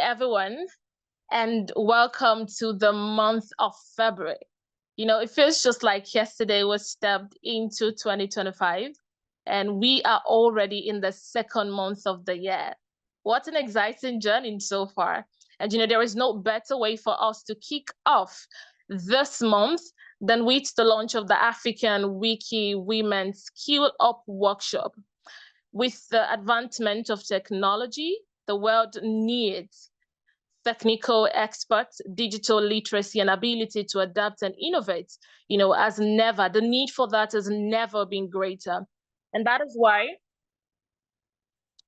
everyone, and welcome to the month of February. You know, it feels just like yesterday was stepped into 2025, and we are already in the second month of the year. What an exciting journey so far. And you know, there is no better way for us to kick off this month than with the launch of the African Wiki Women Skill Up Workshop. With the advancement of technology, the world needs technical experts, digital literacy, and ability to adapt and innovate, you know, as never. The need for that has never been greater. And that is why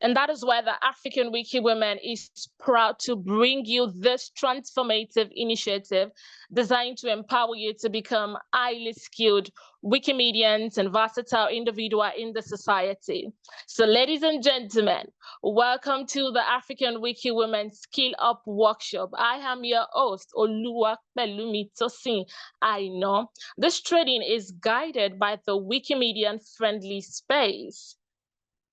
the African Wiki Women is proud to bring you this transformative initiative designed to empower you to become highly skilled Wikimedians and versatile individual in the society. So ladies and gentlemen, welcome to the African Wiki Women Skill Up Workshop. I am your host, Oluwa Pelumi Tosin. I know this training is guided by the Wikimedian friendly space.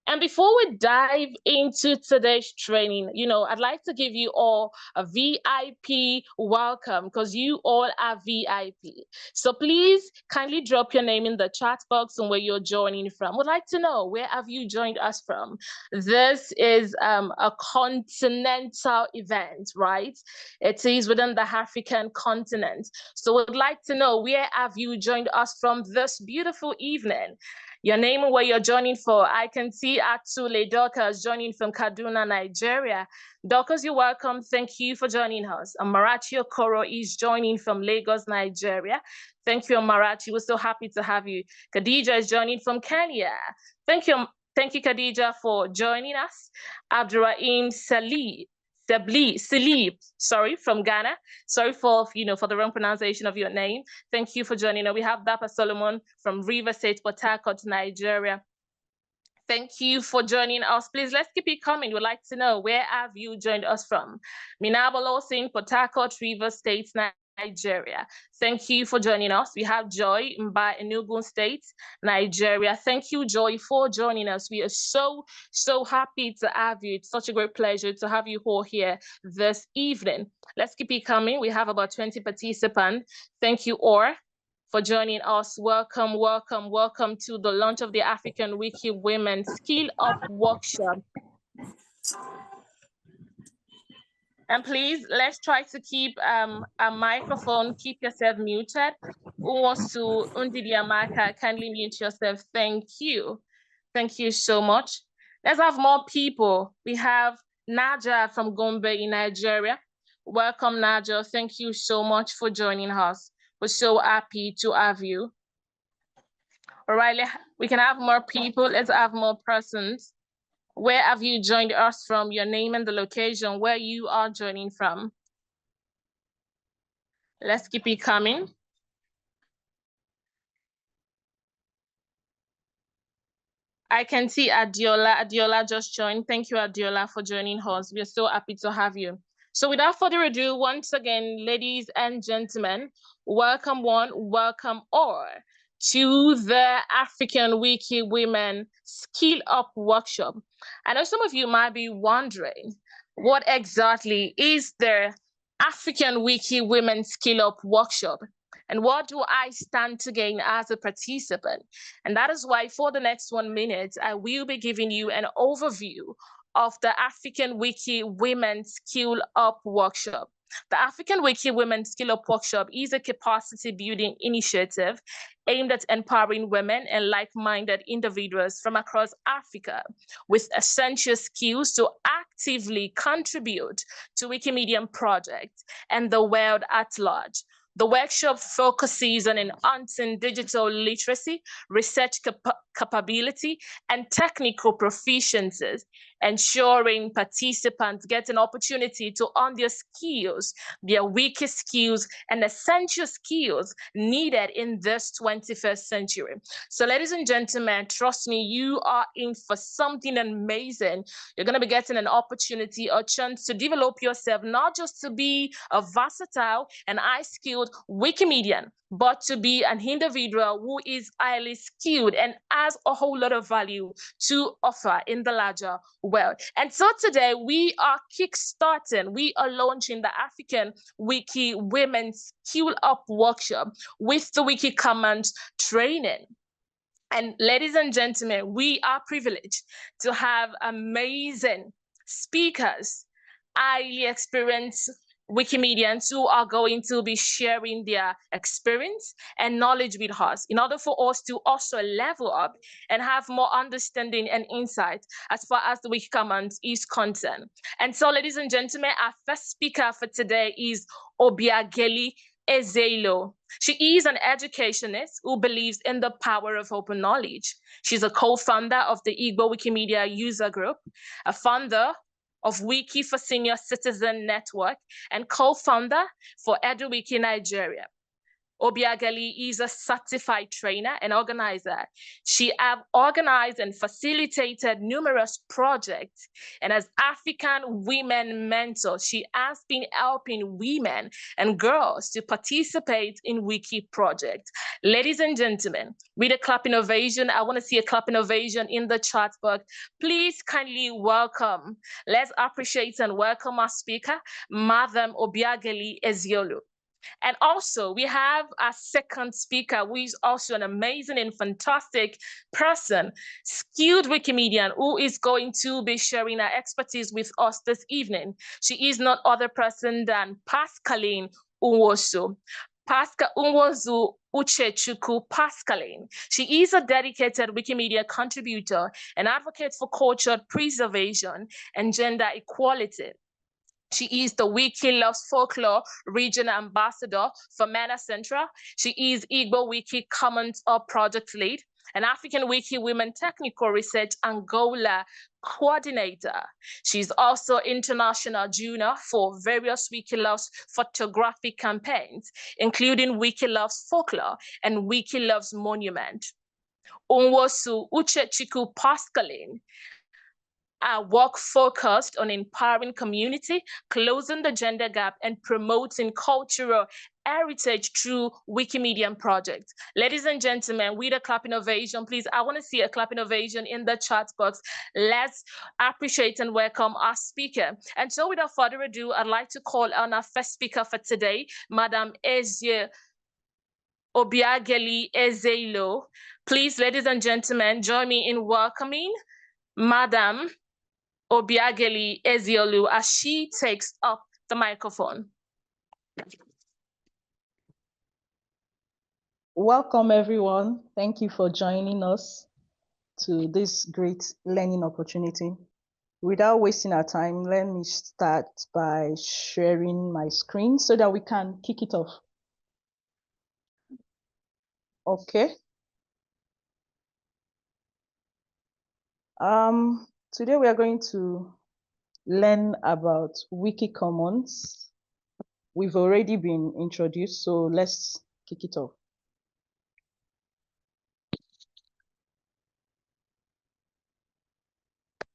And before we dive into today's training, you know, I'd like to give you all a VIP welcome because you all are VIP. So please kindly drop your name in the chat box and where you're joining from. Would like to know, where have you joined us from? This is a continental event, right? It is within the African continent. So we'd like to know, where have you joined us from this beautiful evening? Your name and where you're joining for. I can see Atsule Dorcas joining from Kaduna, Nigeria. Dorcas, you're welcome. Thank you for joining us. Marachi Okoro is joining from Lagos, Nigeria. Thank you, Marachi. We're so happy to have you. Khadija is joining from Kenya. Thank you, Khadija, for joining us. Abdurrahim Salib, sorry, from Ghana. Sorry for the wrong pronunciation of your name. Thank you for joining us. We have Dapa Solomon from River State, Port Harcourt, Nigeria. Thank you for joining us. Please, let's keep it coming. We'd like to know, where have you joined us from? Minabolo Singh, Port Harcourt, River State, Nigeria. Thank you for joining us. We have Joy Mba, Enugu State, Nigeria. Thank you, Joy, for joining us. We are so happy to have you. It's such a great pleasure to have you all here this evening. Let's keep it coming. We have about 20 participants. Thank you all for joining us. Welcome to the launch of the African Wiki Women Skill Up Workshop. And please, let's try to keep a microphone, keep yourself muted. Who wants to Undidiamaka, kindly mute yourself. Thank you. Thank you so much. Let's have more people. We have Naja from Gombe in Nigeria. Welcome, Naja. Thank you so much for joining us. We're so happy to have you. All right, we can have more people. Let's have more persons. Where have you joined us from? Your name and the location where you are joining from. Let's keep it coming. I can see Adiola. Adiola just joined. Thank you, Adiola, for joining us. We're so happy to have you. So without further ado, once again, ladies and gentlemen, welcome one, welcome all to the African Wiki Women Skill Up Workshop. I know some of you might be wondering, what exactly is the African Wiki Women Skill Up Workshop? And what do I stand to gain as a participant? And that is why for the next 1 minute, I will be giving you an overview of the African Wiki Women Skill Up Workshop. The African Wiki Women Skill Up Workshop is a capacity building initiative aimed at empowering women and like-minded individuals from across Africa with essential skills to actively contribute to Wikimedia projects and the world at large. The workshop focuses on enhancing digital literacy, research capability, and technical proficiencies, ensuring participants get an opportunity to earn their skills, their wiki skills, and essential skills needed in this 21st century. So ladies and gentlemen, trust me, you are in for something amazing. You're going to be getting an opportunity or chance to develop yourself, not just to be a versatile and high-skilled Wikimedian, but to be an individual who is highly skilled and has a whole lot of value to offer in the larger world. And so today we are kickstarting, we are launching the African Wiki Women's Skill Up Workshop with the Wiki Commons training. And ladies and gentlemen, we are privileged to have amazing speakers, highly experienced Wikimedians who are going to be sharing their experience and knowledge with us in order for us to also level up and have more understanding and insight as far as the Wiki Commons is concerned. And so, ladies and gentlemen, our first speaker for today is Obiageli Ezelo. She is an educationist who believes in the power of open knowledge. She's a co-founder of the Igbo Wikimedia User Group, a founder of Wiki for Senior Citizen Network, and co-founder for EduWiki Nigeria. Obiageli is a certified trainer and organizer. She has organized and facilitated numerous projects, and as African women mentor, she has been helping women and girls to participate in Wiki projects. Ladies and gentlemen, with a clapping ovation, I want to see a clapping ovation in the chat box. Please kindly welcome, let's appreciate and welcome our speaker, Madam Obiageli Eziolu. And also, we have a second speaker who is also an amazing and fantastic person, skilled Wikimedian, who is going to be sharing her expertise with us this evening. She is not other person than Pascaline Unwosu. Pascal Unwozu Uchechukwu Pascaline. She is a dedicated Wikimedia contributor and advocate for culture preservation and gender equality. She is the Wiki Loves Folklore Region Ambassador for MENA Central. She is Igbo Wiki Commons Project Lead, an African Wiki Women Technical Research Angola Coordinator. She's also international junior for various Wiki Loves photography campaigns, including Wiki Loves Folklore and Wiki Loves Monument. Unwosu Uchechukwu Pascaline. Our work focused on empowering community, closing the gender gap, and promoting cultural heritage through Wikimedia projects. Ladies and gentlemen, with a clapping ovation, please, I want to see a clapping ovation in the chat box. Let's appreciate and welcome our speaker. And so without further ado, I'd like to call on our first speaker for today, Madam Ezie Obiageli Ezelo. Please, ladies and gentlemen, join me in welcoming Madam Obiageli Eziolu as she takes up the microphone. Welcome, everyone. Thank you for joining us to this great learning opportunity. Without wasting our time, let me start by sharing my screen so that we can kick it off. Okay. Today we are going to learn about Wiki Commons. We've already been introduced, so let's kick it off.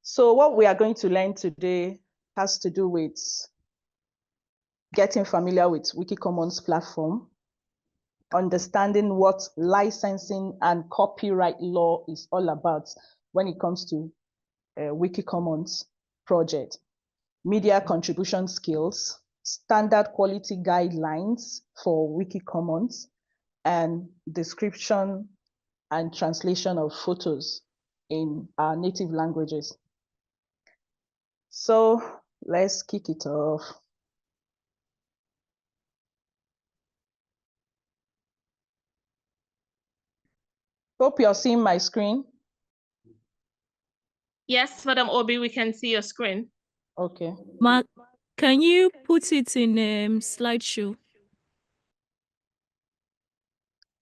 So what we are going to learn today has to do with getting familiar with Wiki Commons platform, understanding what licensing and copyright law is all about when it comes to Wiki Commons project, media contribution skills, standard quality guidelines for Wiki Commons, and description and translation of photos in our native languages. So let's kick it off. Hope you're seeing my screen. Yes, Madam Obi, we can see your screen. Okay. Mark, can you put it in slideshow?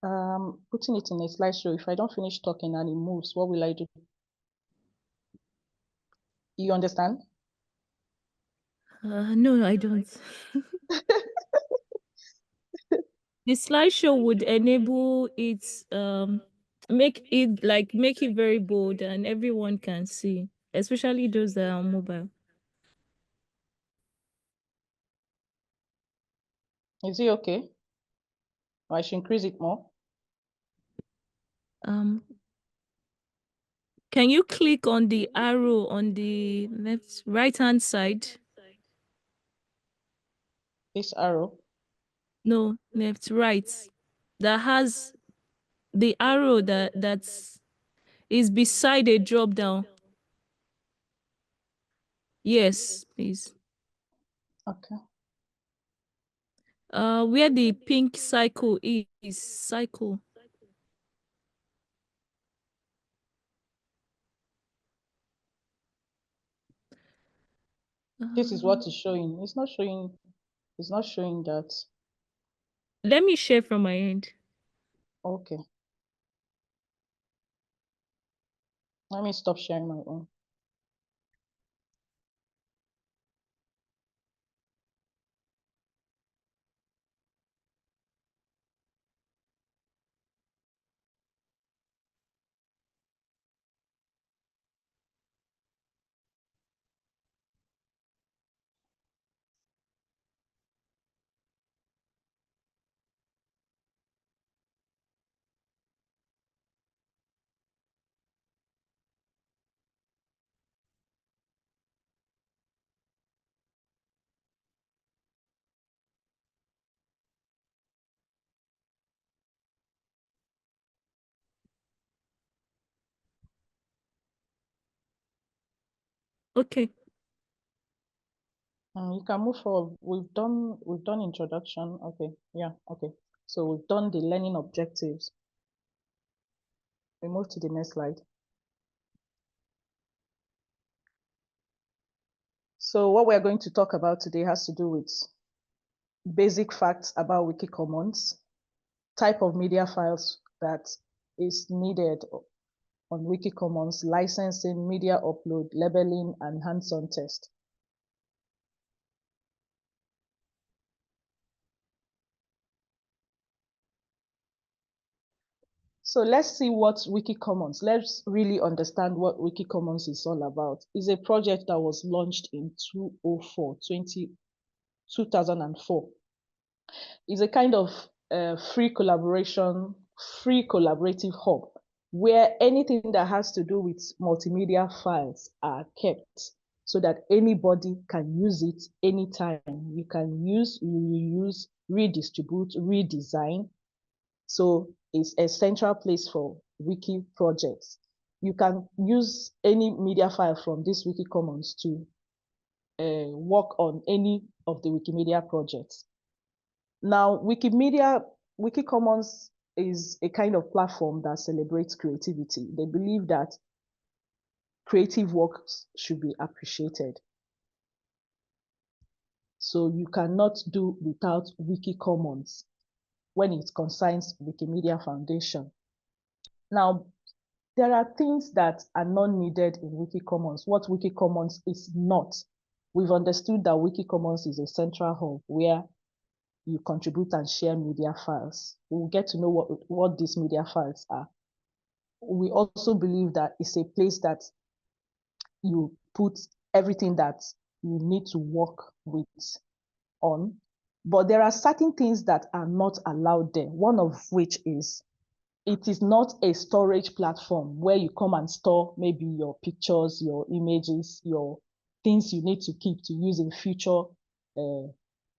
Putting it in a slideshow, if I don't finish talking and it moves, what will I do? You understand? No, I don't. The slideshow would enable it, make it very bold and everyone can see, especially those that are on mobile. Is it okay? Or I should increase it more? Can you click on the arrow on the left right-hand side? This arrow. No, left, right. That has the arrow that's is beside a drop down. Yes, please. Okay. Where the pink cycle is cycle. This is what is showing. It's not showing. It's not showing that. Let me share from my end. Okay. Let me stop sharing my own. Okay. You can move forward. We've done introduction. Okay. Yeah. Okay. So we've done the learning objectives. We move to the next slide. So what we're going to talk about today has to do with basic facts about Wiki Commons, type of media files that is needed on Wiki Commons, licensing, media upload, labeling, and hands-on test. So let's see what Wiki Commons, let's really understand what Wiki Commons is all about. It's a project that was launched in 2004. It's a kind of free collaboration, free collaborative hub where anything that has to do with multimedia files are kept so that anybody can use it anytime. You can use, reuse, redistribute, redesign. So it's a central place for wiki projects. You can use any media file from this Wiki Commons to work on any of the Wikimedia projects. Now, Wiki Commons is a kind of platform that celebrates creativity. They believe that creative works should be appreciated. So you cannot do without Wiki Commons when it concerns Wikimedia Foundation. Now, there are things that are not needed in Wiki Commons. What Wiki Commons is not. We've understood that Wiki Commons is a central hub where you contribute and share media files. We'll get to know what these media files are. We also believe that it's a place that you put everything that you need to work with on. But there are certain things that are not allowed there, one of which is it is not a storage platform where you come and store maybe your pictures, your images, your things you need to keep to use in future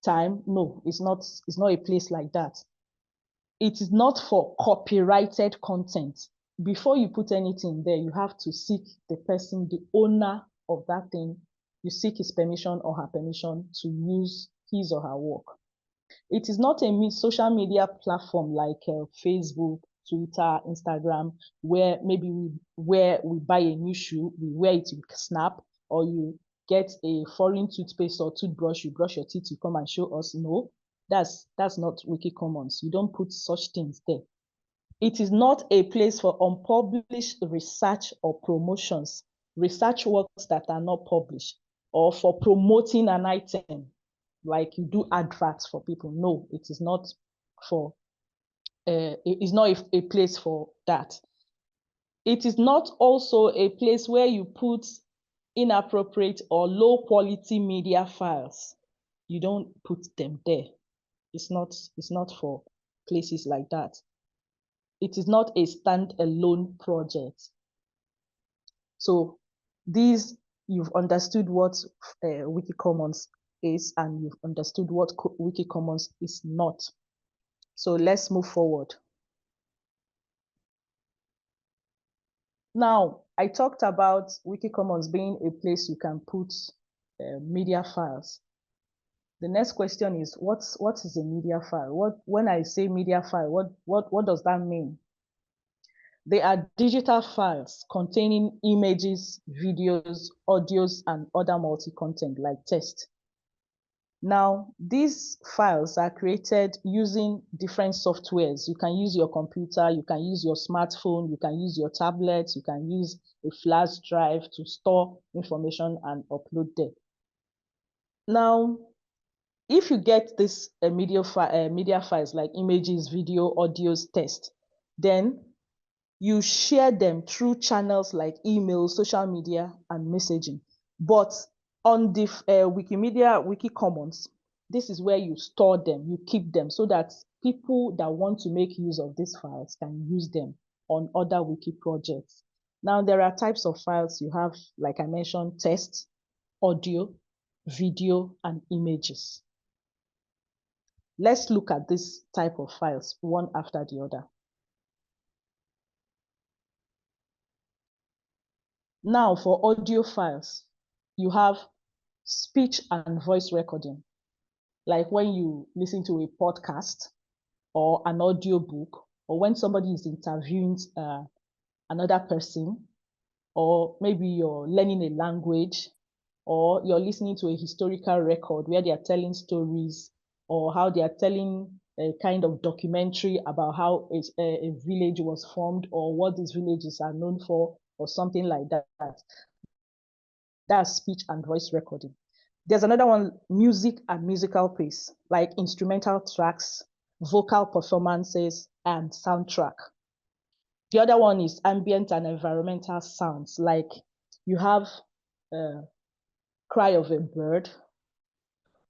time. No, it's not a place like that. It is not for copyrighted content. Before you put anything there, you have to seek the person, the owner of that thing. You seek his permission or her permission to use his or her work. It is not a social media platform like Facebook, Twitter, Instagram, where maybe we buy a new shoe, we wear it, you snap, or you get a foreign toothpaste or toothbrush, you brush your teeth, you come and show us. No, that's not Wiki Commons. You don't put such things there. It is not a place for unpublished research or promotions, research works that are not published, or for promoting an item, like you do adverts for people. No, it is not for, it is not a place for that. It is not also a place where you put inappropriate or low quality media files. You don't put them there. It's not for places like that. It is not a standalone project. So these, you've understood what Wiki Commons is, and you've understood what Wiki Commons is not. So let's move forward. Now, I talked about Wiki Commons being a place you can put media files. The next question is, what is a media file? When I say media file, what does that mean? They are digital files containing images, videos, audios, and other multi-content like text. Now, these files are created using different softwares. You can use your computer, you can use your smartphone, you can use your tablet, you can use a flash drive to store information and upload them. Now, if you get this media files like images, video, audios, text, then you share them through channels like email, social media, and messaging. But on the Wikimedia Wiki Commons, this is where you store them, you keep them, so that people that want to make use of these files can use them on other wiki projects. Now, there are types of files you have, like I mentioned, text, audio, video, and images. Let's look at this type of files one after the other. Now, for audio files, you have speech and voice recording, like when you listen to a podcast or an audio book, or when somebody is interviewing another person, or maybe you're learning a language, or you're listening to a historical record where they are telling stories, or how they are telling a kind of documentary about how a village was formed, or what these villages are known for, or something like that. That's speech and voice recording. There's another one, music and musical piece, like instrumental tracks, vocal performances, and soundtrack. The other one is ambient and environmental sounds, like you have cry of a bird,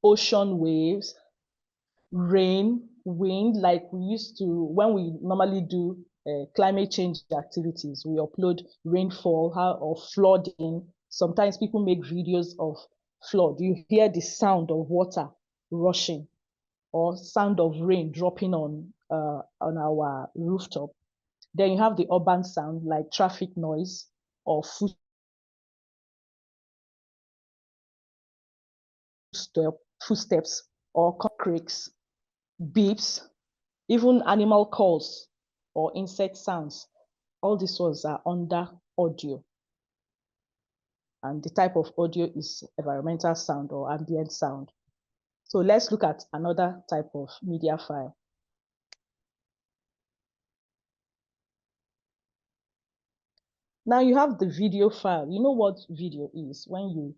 ocean waves, rain, wind, like we used to, when we normally do climate change activities, we upload rainfall or flooding. Sometimes people make videos of flood. You hear the sound of water rushing or sound of rain dropping on our rooftop. Then you have the urban sound like traffic noise or footsteps or creaks, beeps, even animal calls or insect sounds. All these ones are under audio. And the type of audio is environmental sound or ambient sound. So let's look at another type of media file. Now you have the video file. You know what video is? When you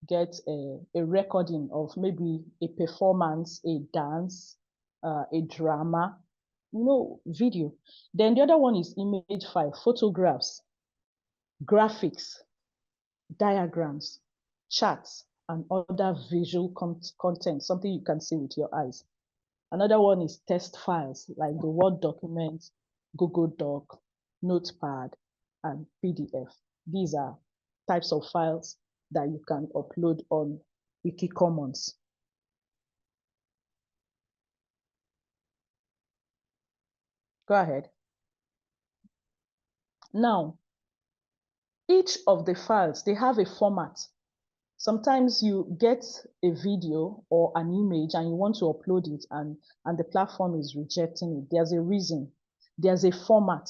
get a recording of maybe a performance, a dance, a drama, you know, video. Then the other one is image file, photographs, graphics, diagrams, charts, and other visual content, something you can see with your eyes. Another one is text files, like the Word document, Google Doc, Notepad, and PDF. These are types of files that you can upload on Wiki Commons. Go ahead. Now, each of the files, they have a format. Sometimes you get a video or an image and you want to upload it and the platform is rejecting it. There's a reason. There's a format.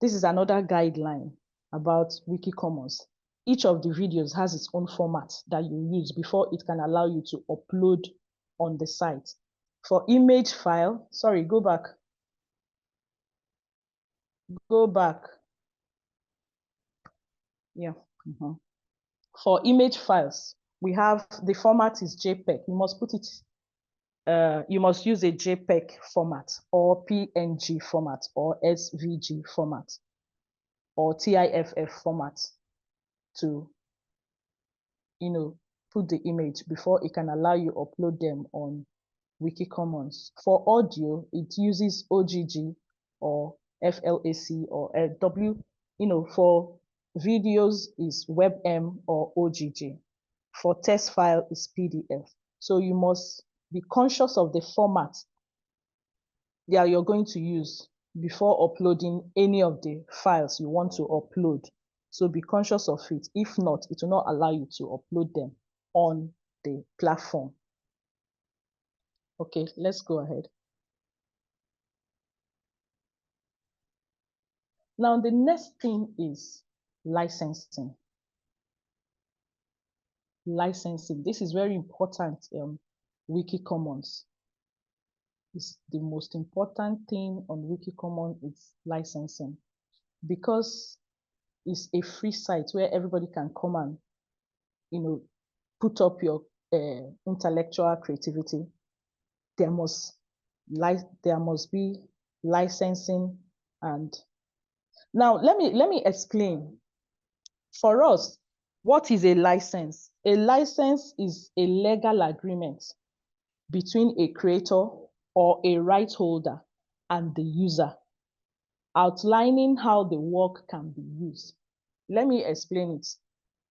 This is another guideline about Wiki Commons. Each of the videos has its own format that you use before it can allow you to upload on the site. For image file, sorry, go back. Go back. Yeah. For image files, we have the format is JPEG. You must put it, you must use a JPEG format or PNG format or SVG format or TIFF format to, put the image before it can allow you upload them on Wiki Commons. For audio, it uses OGG or FLAC or W, for videos is WebM or OGG. For text file is PDF. So you must be conscious of the format that you're going to use before uploading any of the files you want to upload. So be conscious of it. If not, it will not allow you to upload them on the platform. Okay, let's go ahead. Now, the next thing is licensing. Licensing. This is very important. Wiki Commons. It's the most important thing on Wiki Commons is licensing, because it's a free site where everybody can come and, put up your intellectual creativity. There must be licensing. And now let me explain. For us, what is a license? A license is a legal agreement between a creator or a right holder and the user, outlining how the work can be used. Let me explain it.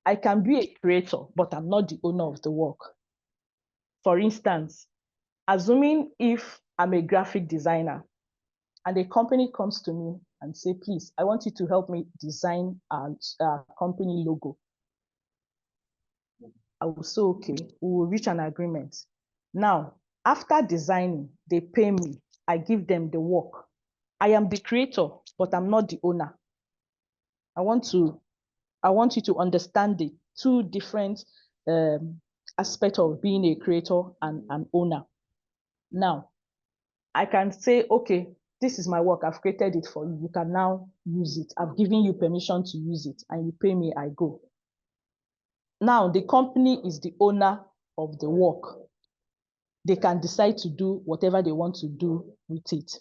I can be a creator, but I'm not the owner of the work. For instance, assuming if I'm a graphic designer and a company comes to me and say, please, I want you to help me design a company logo. I will say, okay, we will reach an agreement. Now, after designing, they pay me. I give them the work. I am the creator, but I'm not the owner. I want you to understand the two different aspects of being a creator and an owner. Now, I can say, okay, this is my work. I've created it for you. You can now use it. I've given you permission to use it, and you pay me, I go. Now, the company is the owner of the work. They can decide to do whatever they want to do with it.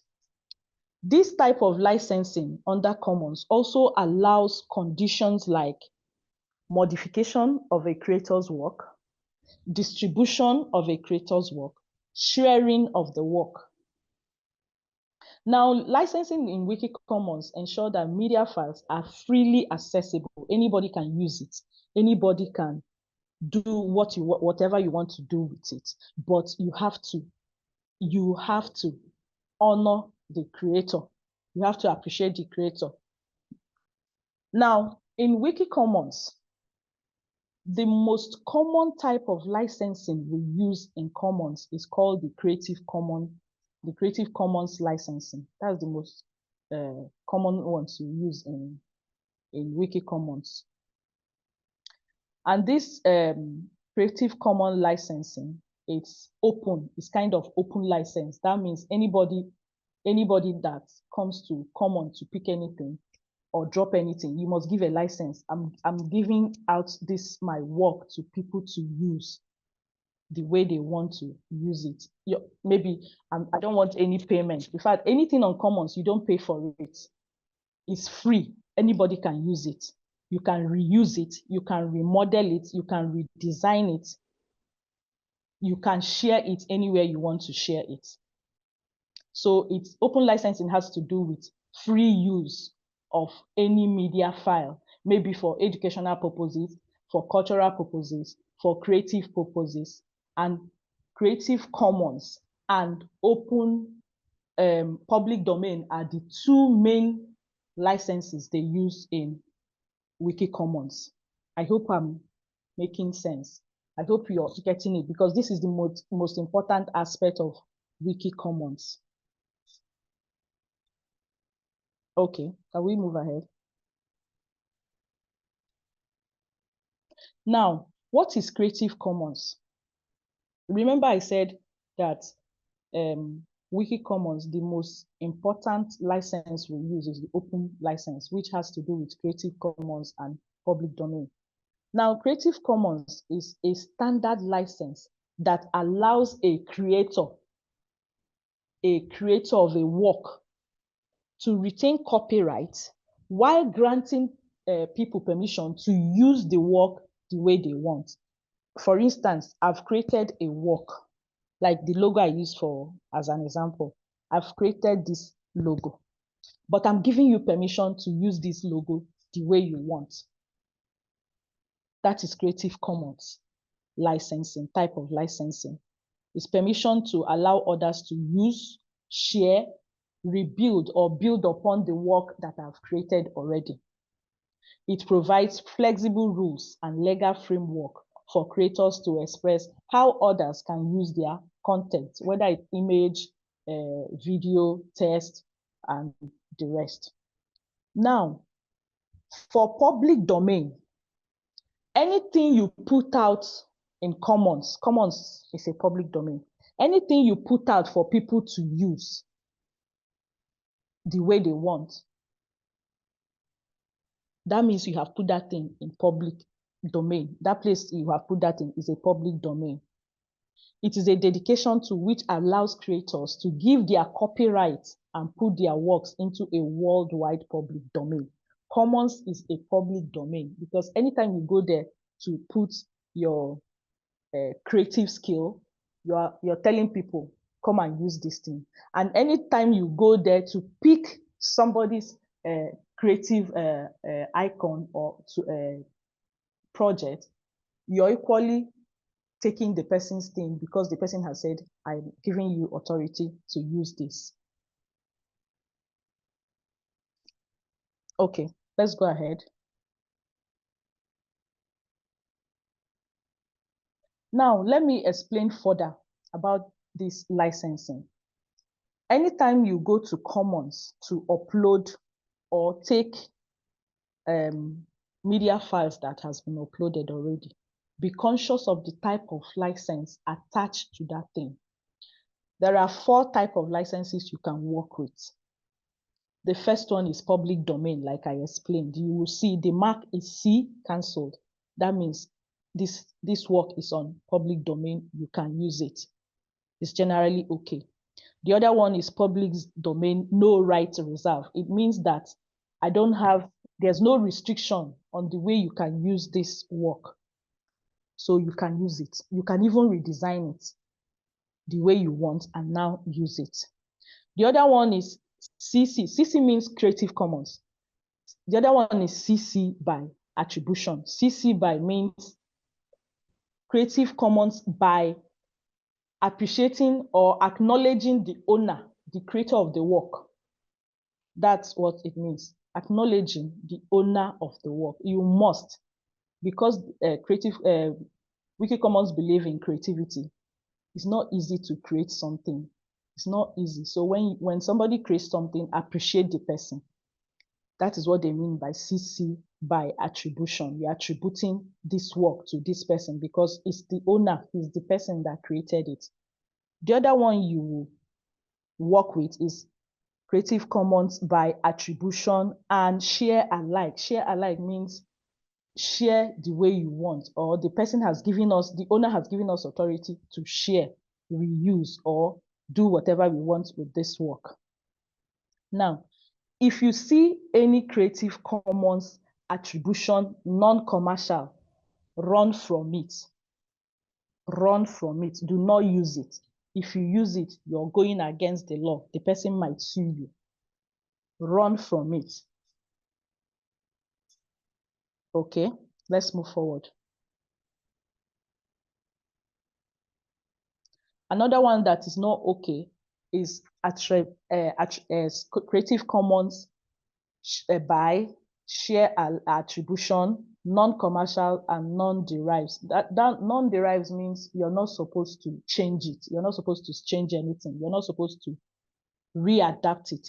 This type of licensing under Commons also allows conditions like modification of a creator's work, distribution of a creator's work, sharing of the work. Now, licensing in Wiki Commons ensure that media files are freely accessible. Anybody can use it. Anybody can do whatever you want to do with it. But you have to honor the creator. You have to appreciate the creator. Now, in Wiki Commons, the most common type of licensing we use in Commons is called the Creative Commons licensing. That's the most common ones we use in Wiki Commons. And this Creative Commons licensing, it's open. It's kind of open license. That means anybody that comes to Commons to pick anything or drop anything, you must give a license. I'm giving out my work to people to use the way they want to use it. Maybe I don't want any payment. In fact, anything on Commons, you don't pay for it. It's free. Anybody can use it. You can reuse it. You can remodel it. You can redesign it. You can share it anywhere you want to share it. So it's open licensing has to do with free use of any media file, maybe for educational purposes, for cultural purposes, for creative purposes. And Creative Commons and open public domain are the two main licenses they use in Wiki Commons. I hope I'm making sense. I hope you're getting it, because this is the most important aspect of Wiki Commons. Okay, can we move ahead? Now, what is Creative Commons? Remember I said that Wiki Commons, the most important license we use is the open license, which has to do with Creative Commons and public domain. Now, Creative Commons is a standard license that allows a creator of a work to retain copyright while granting people permission to use the work the way they want. For instance, I've created a work, like the logo I use as an example. I've created this logo, but I'm giving you permission to use this logo the way you want. That is Creative Commons licensing, type of licensing. It's permission to allow others to use, share, rebuild, or build upon the work that I've created already. It provides flexible rules and legal framework for creators to express how others can use their content, whether it's image, video, text, and the rest. Now, for public domain, anything you put out in Commons is a public domain. Anything you put out for people to use the way they want, that means you have put that thing in public domain. That place you have put that in is a public domain. It is a dedication to which allows creators to give their copyright and put their works into a worldwide public domain. Commons is a public domain because anytime you go there to put your creative skill, you're telling people, come and use this thing. And anytime you go there to pick somebody's creative icon or project, you're equally taking the person's thing because the person has said, I'm giving you authority to use this. Okay, let's go ahead. Now, let me explain further about this licensing. Anytime you go to Commons to upload or take media files that has been uploaded already, be conscious of the type of license attached to that thing. There are 4 types of licenses you can work with. The first one is public domain, like I explained. You will see the mark is C, cancelled. That means this work is on public domain, you can use it. It's generally okay. The other one is public domain, no right to reserve. It means that there's no restriction on the way you can use this work. So you can use it. You can even redesign it the way you want and now use it. The other one is CC. CC means Creative Commons. The other one is CC by attribution. CC by means Creative Commons by appreciating or acknowledging the owner, the creator of the work. That's what it means. Acknowledging the owner of the work. You must, because Wikicommons believe in creativity. It's not easy to create something. It's not easy. So when somebody creates something, appreciate the person. That is what they mean by CC by attribution. You're attributing this work to this person because it's the owner, it's the person that created it. The other one you work with is Creative Commons by attribution and share alike. Share alike means share the way you want, or the owner has given us authority to share, reuse, or do whatever we want with this work. Now, if you see any Creative Commons attribution non-commercial, run from it. Run from it. Do not use it. If you use it, you're going against the law. The person might sue you. Run from it. Okay, let's move forward. Another one that is not okay is Creative Commons by share attribution, non-commercial and non-derives. That non-derives means you're not supposed to change it. You're not supposed to change anything. You're not supposed to readapt it,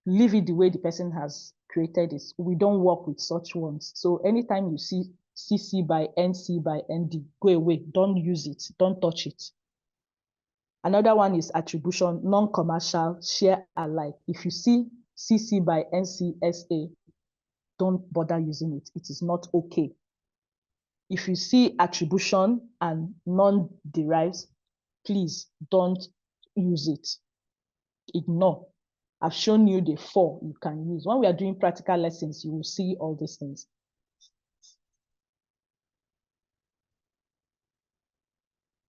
leave it the way the person has created it. We don't work with such ones. So anytime you see CC by NC by ND, go away. Don't use it. Don't touch it. Another one is attribution, non-commercial, share alike. If you see CC by NCSA, don't bother using it. It is not okay. If you see attribution and non-derives, please don't use it. Ignore. I've shown you the 4 you can use. When we are doing practical lessons, you will see all these things.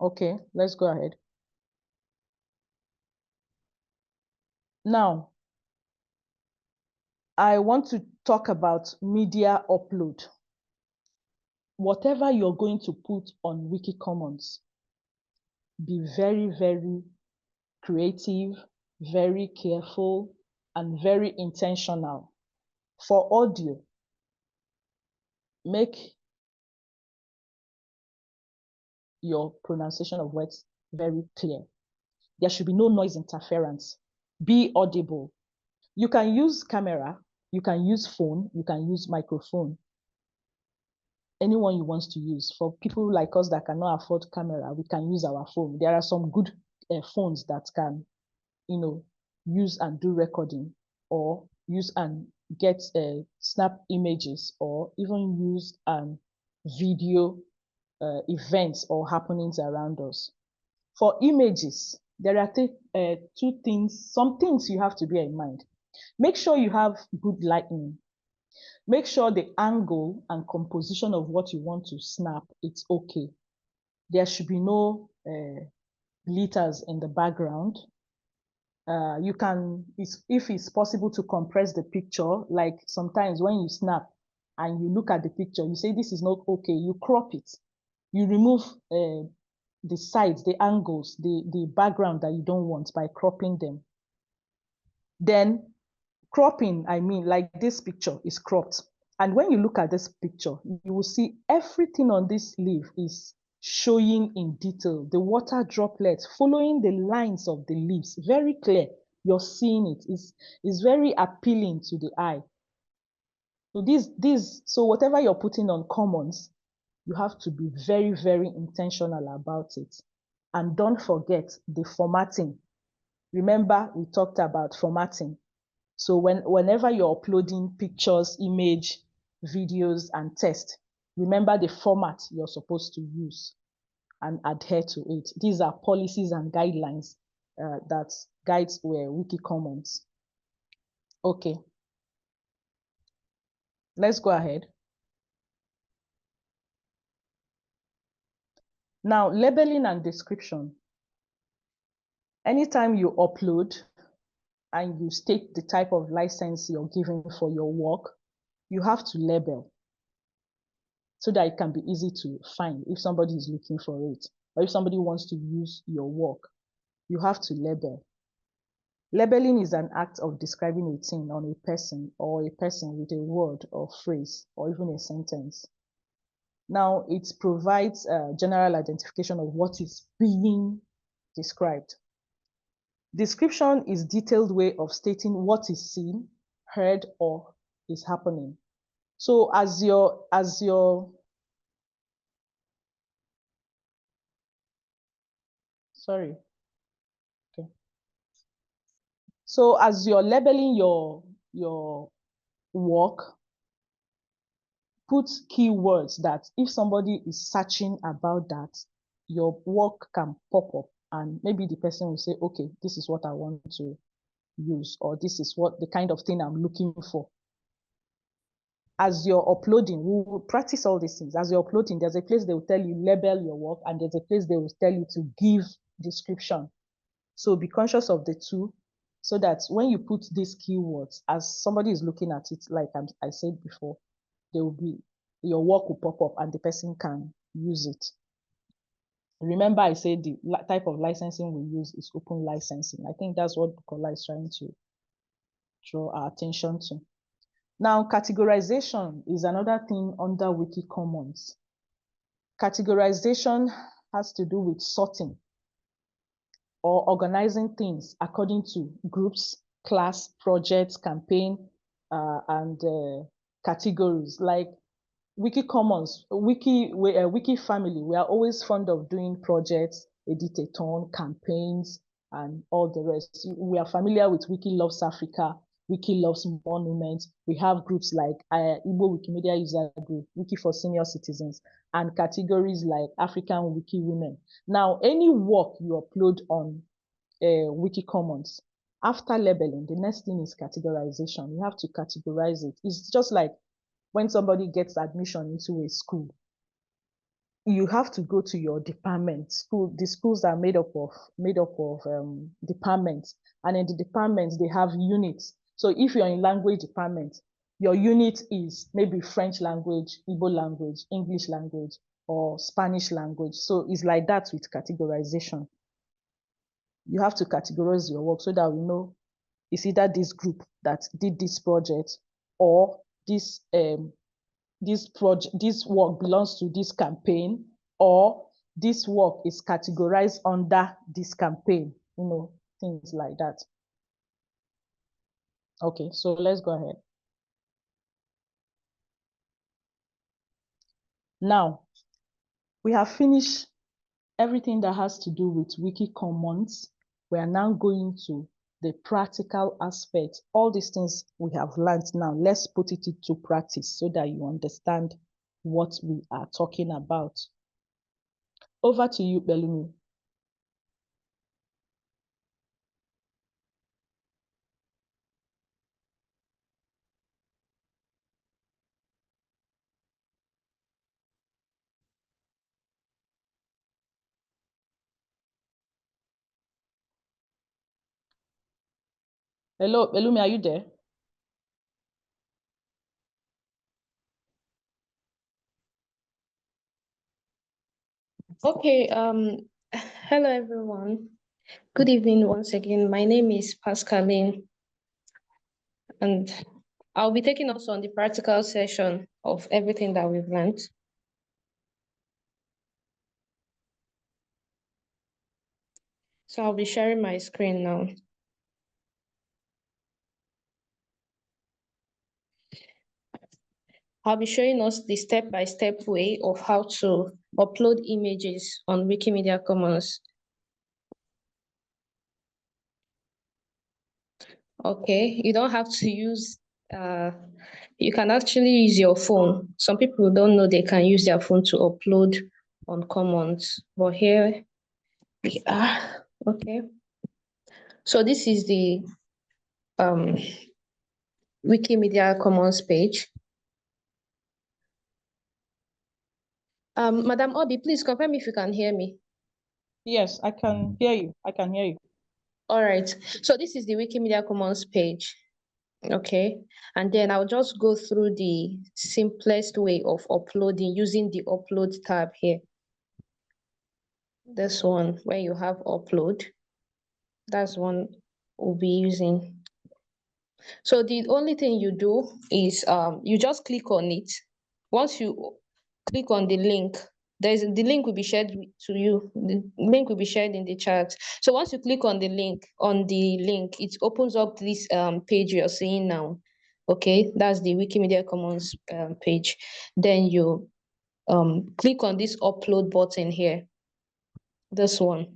Okay, let's go ahead. Now, I want to talk about media upload. Whatever you're going to put on Wiki Commons, be very, very creative, very careful, and very intentional. For audio, make your pronunciation of words very clear. There should be no noise interference. Be audible. You can use camera, you can use phone, you can use microphone. Anyone you want to use. For people like us that cannot afford camera, we can use our phone. There are some good phones that can, use and do recording, or use and get snap images, or even use and video events or happenings around us. For images, there are some things you have to bear in mind. Make sure you have good lighting. Make sure the angle and composition of what you want to snap, it's okay. There should be no glitters in the background. You can, if it's possible, to compress the picture. Like sometimes when you snap and you look at the picture, you say this is not okay, you crop it. You remove the sides, the angles, the background that you don't want by cropping them. Then cropping, I mean, like this picture is cropped. And when you look at this picture, you will see everything on this leaf is showing in detail. The water droplets following the lines of the leaves, very clear. You're seeing it. It's very appealing to the eye. So whatever you're putting on Commons, you have to be very, very intentional about it. And don't forget the formatting. Remember, we talked about formatting. So whenever you're uploading pictures, image, videos, and text, remember the format you're supposed to use and adhere to it. These are policies and guidelines that guides Wiki Commons. Okay. Let's go ahead. Now, labeling and description. Anytime you upload and you state the type of license you're giving for your work, you have to label so that it can be easy to find if somebody is looking for it, or if somebody wants to use your work, you have to label. Labeling is an act of describing a thing on a person, or a person with a word or phrase, or even a sentence. Now, it provides a general identification of what is being described. Description is a detailed way of stating what is seen, heard, or is happening. So sorry. Okay. So as you're labeling your work, put keywords that if somebody is searching about that, your work can pop up, and maybe the person will say, okay, this is what I want to use, or this is what the kind of thing I'm looking for. As you're uploading, we will practice all these things. As you're uploading, there's a place they will tell you label your work, and there's a place they will tell you to give description. So be conscious of the two, so that when you put these keywords, as somebody is looking at it, like I said before, your work will pop up and the person can use it. Remember, I said the type of licensing we use is open licensing. I think that's what Bukola is trying to draw our attention to. Now, categorization is another thing under Wiki Commons. Categorization has to do with sorting or organizing things according to groups, class, projects, campaign, and categories. Like Wiki Commons, Wiki family, we are always fond of doing projects, editathon, campaigns, and all the rest. We are familiar with Wiki Loves Africa, Wiki Loves Monuments. We have groups like Igbo Wikimedia User Group, Wiki for Senior Citizens, and categories like African Wiki Women. Now, any work you upload on Wiki Commons, after labeling, the next thing is categorization. You have to categorize it. It's just like when somebody gets admission into a school, you have to go to your department. The schools are made up of departments, and in the departments they have units. So if you're in language department, your unit is maybe French language, Igbo language, English language, or Spanish language. So it's like that with categorization. You have to categorize your work so that we know it's either this group that did this project or this this work belongs to this campaign, or this work is categorized under this campaign, things like that. Okay, so let's go ahead. Now, we have finished everything that has to do with Wiki Commons. We are now going to the practical aspect. All these things we have learned now, let's put it into practice so that you understand what we are talking about. Over to you, Belumi. Hello, Belumi, are you there? Okay, hello everyone. Good evening once again. My name is Pascaline, and I'll be taking us on the practical session of everything that we've learned. So I'll be sharing my screen now. I'll be showing us the step-by-step way of how to upload images on Wikimedia Commons. Okay, you don't have to use, you can actually use your phone. Some people don't know they can use their phone to upload on Commons, but here we are. Okay. So this is the Wikimedia Commons page. Madam Obi, please confirm if you can hear me. Yes, I can hear you. I can hear you. All right. So this is the Wikimedia Commons page. Okay. And then I'll just go through the simplest way of uploading using the upload tab here. This one where you have upload. That's one we'll be using. So the only thing you do is you just click on it. Once you click on the link, the link will be shared to you. The link will be shared in the chat. So once you click on the link, it opens up this page you're seeing now. Okay, that's the Wikimedia Commons page. Then you click on this upload button here. This one.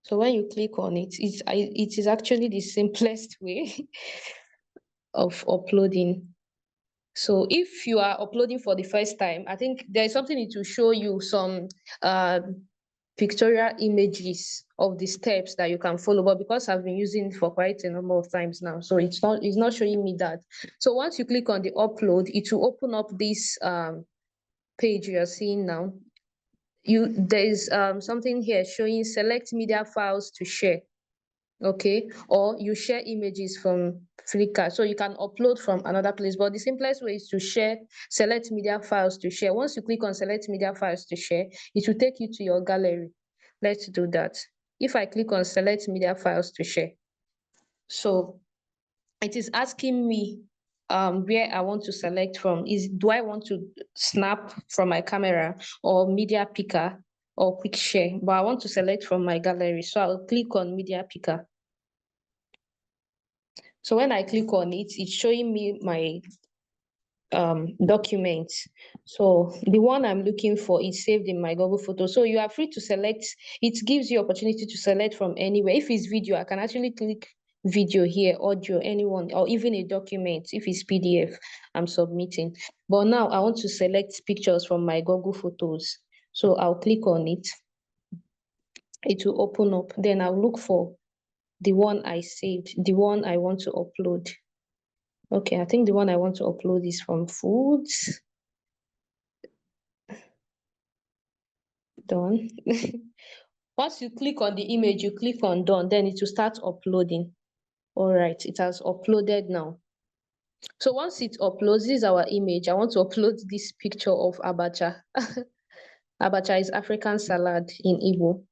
So when you click on it, it is actually the simplest way of uploading. So if you are uploading for the first time, I think there is something it will show you some pictorial images of the steps that you can follow. But because I've been using it for quite a number of times now, so it's not showing me that. So once you click on the upload, it will open up this page you are seeing now. There's something here showing select media files to share. Okay, or you share images from Flickr, so you can upload from another place, but the simplest way is to select media files to share. Once you click on select media files to share, it will take you to your gallery. Let's do that. If I click on select media files to share, so it is asking me where I want to select from. Do I want to snap from my camera or media picker or quick share? But I want to select from my gallery, so I'll click on media picker. So when I click on it, it's showing me my documents. So the one I'm looking for is saved in my Google Photos. So you are free to select. It gives you opportunity to select from anywhere. If it's video, I can actually click video here, audio, anyone, or even a document. If it's PDF, I'm submitting. But now I want to select pictures from my Google Photos. So I'll click on it. It will open up. Then I'll look for the one I saved, the one I want to upload. Okay, I think the one I want to upload is from foods. Done. Once you click on the image, you click on done, then it will start uploading. All right, it has uploaded now. So once it uploads, this is our image. I want to upload this picture of abacha. Abacha is African salad in Igbo.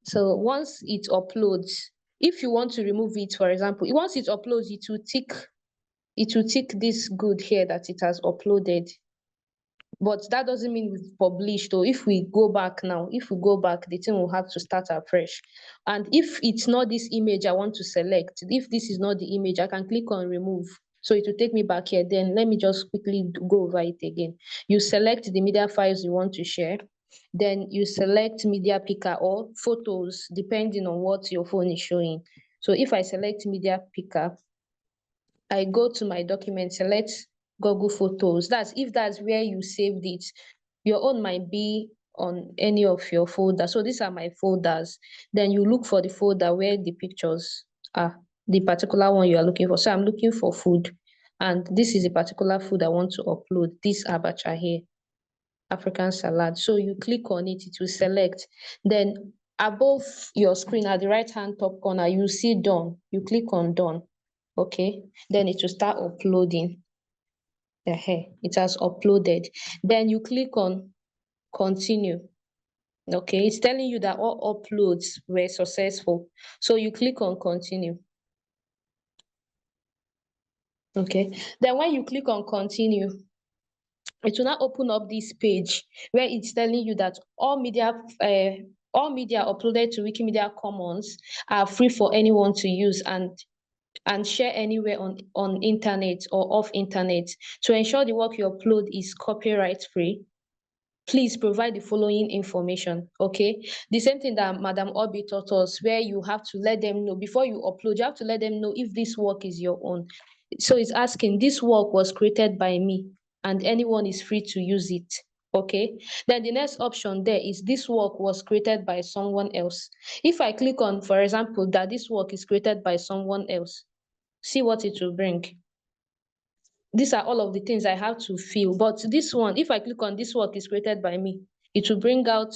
So once it uploads, if you want to remove it, for example, once it uploads, it will tick this good here that it has uploaded. But that doesn't mean we've published. Or if we go back now, the thing will have to start afresh. And if it's not this image I want to select, if this is not the image, I can click on remove. So it will take me back here. Then let me just quickly go over it again. You select the media files you want to share. Then you select media picker or photos, depending on what your phone is showing. So if I select media picker, I go to my document, select Google Photos. That's if that's where you saved it. Your own might be on any of your folders. So these are my folders. Then you look for the folder where the pictures are, the particular one you are looking for. So I'm looking for food. And this is a particular food I want to upload. This abacha here, African salad. So you click on it, it will select. Then above your screen at the right hand top corner, you see done. You click on done. Okay, then it will start uploading. It has uploaded. Then you click on continue. Okay, it's telling you that all uploads were successful. So you click on continue. Okay, then when you click on continue, it will now open up this page where it's telling you that all media uploaded to Wikimedia Commons are free for anyone to use and share anywhere on internet or off internet. To ensure the work you upload is copyright free, please provide the following information. Okay, the same thing that Madam Obi taught us, where you have to let them know before you upload, you have to let them know if this work is your own. So it's asking, this work was created by me and anyone is free to use it. Okay, then the next option there is this work was created by someone else. If I click on, for example, that this work is created by someone else, see what it will bring. These are all of the things I have to fill. But this one, if I click on this work is created by me, it will bring out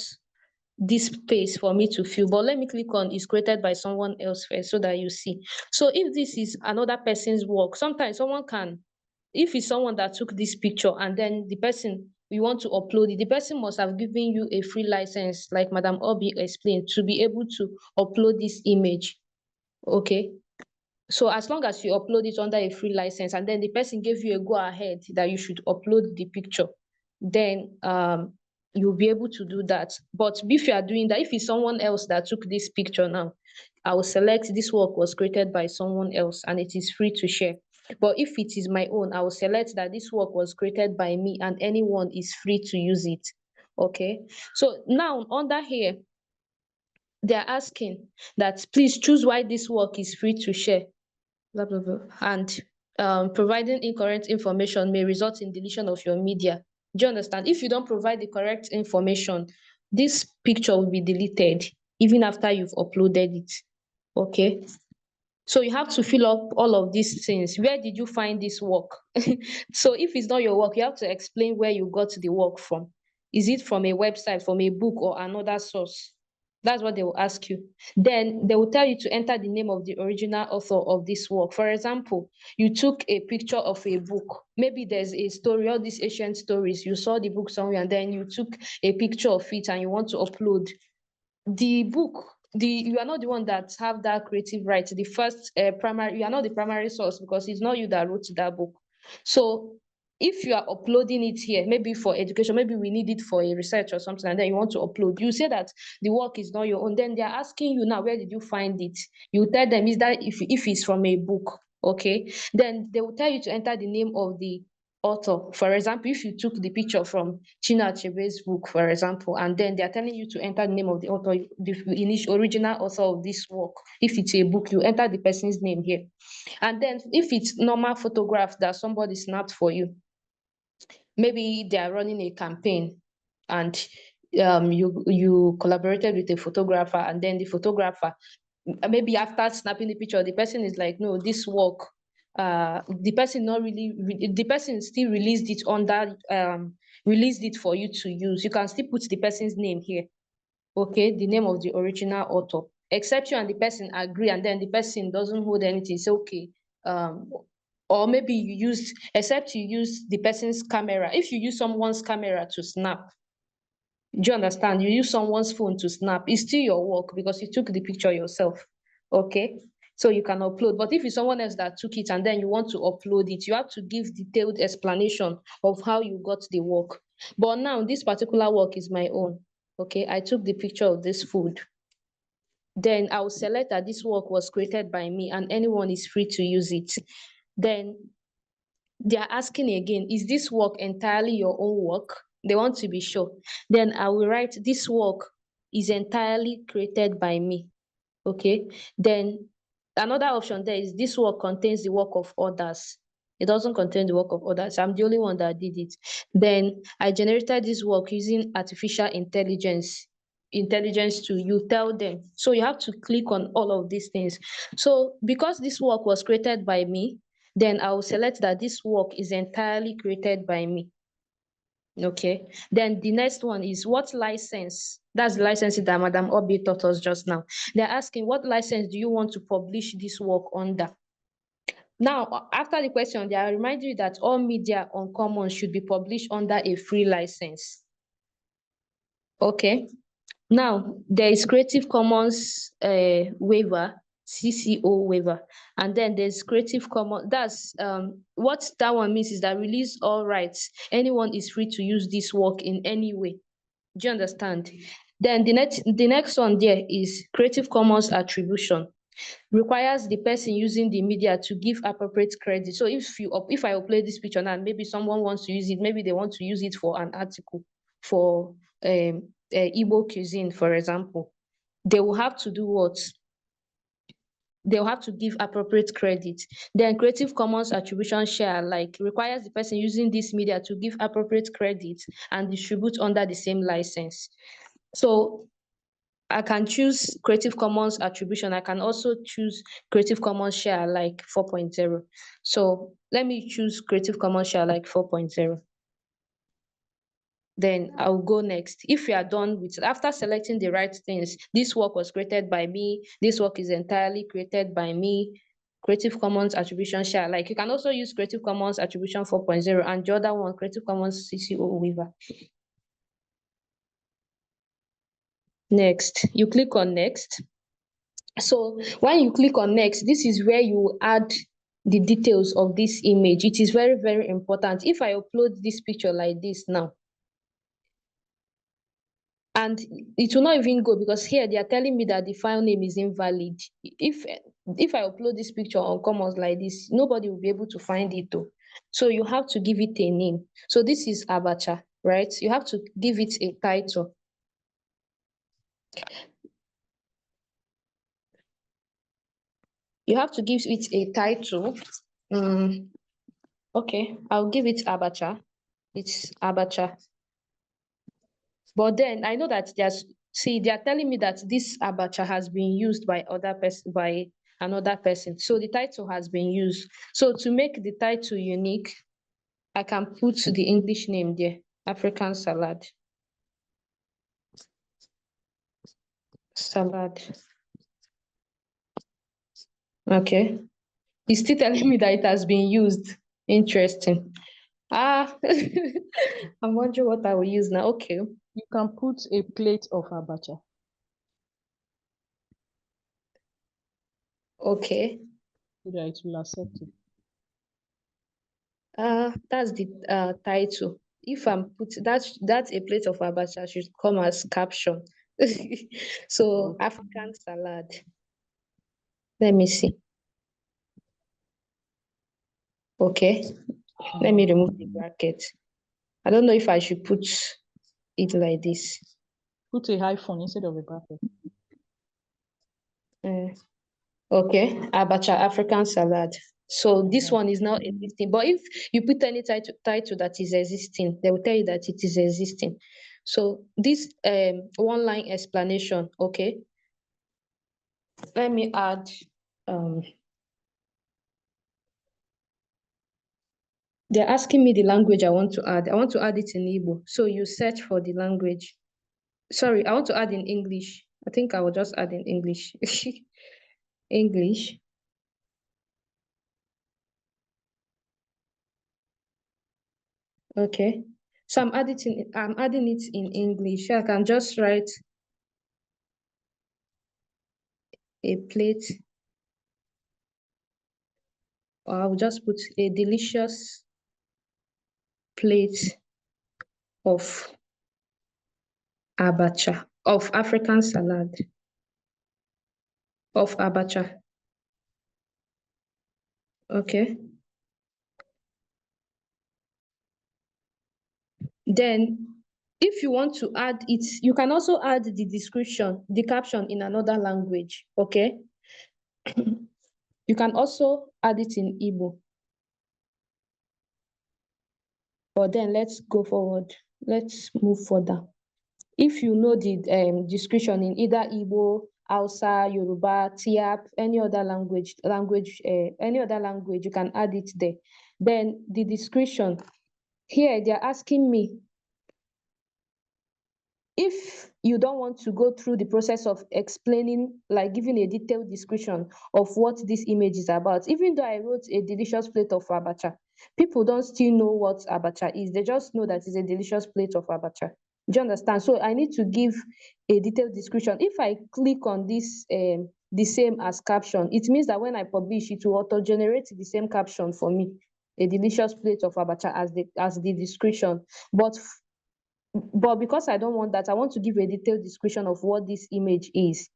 this space for me to fill. But let me click on is created by someone else first so that you see. So if this is another person's work, sometimes someone can, if it's someone that took this picture and then the person we want to upload it, the person must have given you a free license, like Madam Obi explained, to be able to upload this image. Okay, so as long as you upload it under a free license and then the person gave you a go ahead that you should upload the picture, then you'll be able to do that. But if you are doing that, if it's someone else that took this picture now, I will select this work was created by someone else and it is free to share. But if it is my own, I will select that this work was created by me and anyone is free to use it. Okay, so now under here, they're asking that please choose why this work is free to share. Blah, blah, blah. And providing incorrect information may result in deletion of your media. Do you understand? If you don't provide the correct information, this picture will be deleted even after you've uploaded it. Okay. So you have to fill up all of these things. Where did you find this work? So if it's not your work, you have to explain where you got the work from. Is it from a website, from a book, or another source? That's what they will ask you. Then they will tell you to enter the name of the original author of this work. For example, you took a picture of a book. Maybe there's a story, all these ancient stories. You saw the book somewhere and then you took a picture of it and you want to upload the book. You are not the one that have that creative right. The first primary, you are not the primary source because it's not you that wrote that book. So if you are uploading it here, maybe for education, maybe we need it for a research or something, and then you want to upload, you say that the work is not your own. Then they're asking you now, where did you find it? You tell them, is that if it's from a book, okay? Then they will tell you to enter the name of the author. For example, if you took the picture from China Achebe's book, for example, and then they're telling you to enter the name of the author, the original author of this work. If it's a book, you enter the person's name here. And then if it's normal photograph that somebody snapped for you, maybe they are running a campaign and you collaborated with a photographer, and then the photographer, maybe after snapping the picture, the person is like, no, this work, the person still released it under released it for you to use. You can still put the person's name here. Okay, the name of the original author. except you and the person agree, and then the person doesn't hold anything, say okay, or maybe you use, except you use the person's camera. If you use someone's camera to snap, do you understand? You use someone's phone to snap, it's still your work because you took the picture yourself. Okay, so you can upload. But if it's someone else that took it and then you want to upload it, you have to give detailed explanation of how you got the work. But now this particular work is my own. Okay, I took the picture of this food. Then I'll select that this work was created by me and anyone is free to use it. Then they are asking again, is this work entirely your own work? They want to be sure. Then I will write, this work is entirely created by me. Okay. Then another option there is, this work contains the work of others. It doesn't contain the work of others. I'm the only one that did it. Then I generated this work using artificial intelligence to, you tell them. So you have to click on all of these things. So because this work was created by me, then I will select that this work is entirely created by me. Okay. Then the next one is, what license? That's the license that Madam Obi taught us just now. They're asking, what license do you want to publish this work under? Now, after the question, they are reminding you that all media on Commons should be published under a free license. Okay. Now, there is Creative Commons waiver, CCO waiver, and then there's Creative Commons. That's what that one means is that release all rights. Anyone is free to use this work in any way. Do you understand? Then the next one there is Creative Commons attribution. Requires the person using the media to give appropriate credit. So if I upload this picture now, and maybe someone wants to use it, maybe they want to use it for an article for Igbo cuisine, for example, they will have to do what? They'll have to give appropriate credit. Then Creative Commons attribution share alike requires the person using this media to give appropriate credit and distribute under the same license. So I can choose Creative Commons attribution. I can also choose Creative Commons share alike 4.0. So let me choose Creative Commons share alike 4.0. Then I'll go next. If you are done with, after selecting the right things, this work was created by me, this work is entirely created by me, Creative Commons attribution share alike. You can also use Creative Commons attribution 4.0 and the other one, Creative Commons CCO waiver. Next, you click on next. So when you click on next, this is where you add the details of this image. It is very, very important. If I upload this picture like this now, and it will not even go because here they are telling me that the file name is invalid. If I upload this picture on Commons like this, nobody will be able to find it though. So you have to give it a name. So this is Abacha, right? You have to give it a title. You have to give it a title. Okay, I'll give it Abacha. It's Abacha. But then I know that they are telling me that this Abacha has been used by another person. So the title has been used. So to make the title unique, I can put the English name there, African salad. Salad. Okay. It's still telling me that it has been used. Interesting. I'm wondering what I will use now. Okay. You can put a plate of abacha. Okay. So that it will accept it. That's the title. If I'm put that's a plate of abacha should come as caption. So African salad. Let me see. Okay. Let me remove the bracket. I don't know if I should put it like this. Put a hyphen instead of a bracket. Okay, abacha African salad. So this one is now existing. But if you put any title that is existing, they will tell you that it is existing. So this one line explanation, okay. Let me add they're asking me the language I want to add. I want to add it in Igbo. So you search for the language. Sorry, I want to add in English. I think I will just add in English. English. Okay. So I'm adding it in English. I can just write a plate, or I'll just put a delicious plate of abacha, of African salad, of abacha. Okay. Then if you want to add it, you can also add the description, the caption in another language. Okay. You can also add it in Igbo. But then let's go forward. Let's move further. If you know the description in either Igbo, Hausa, Yoruba, Tiap, any other language, you can add it there. Then the description, here they're asking me, if you don't want to go through the process of explaining, like giving a detailed description of what this image is about, even though I wrote a delicious plate of abacha, people don't still know what abacha is. They just know that it's a delicious plate of abacha. Do you understand? So I need to give a detailed description. If I click on this, the same as caption, it means that when I publish, it will auto-generate the same caption for me, a delicious plate of abacha as the description. But because I don't want that, I want to give a detailed description of what this image is,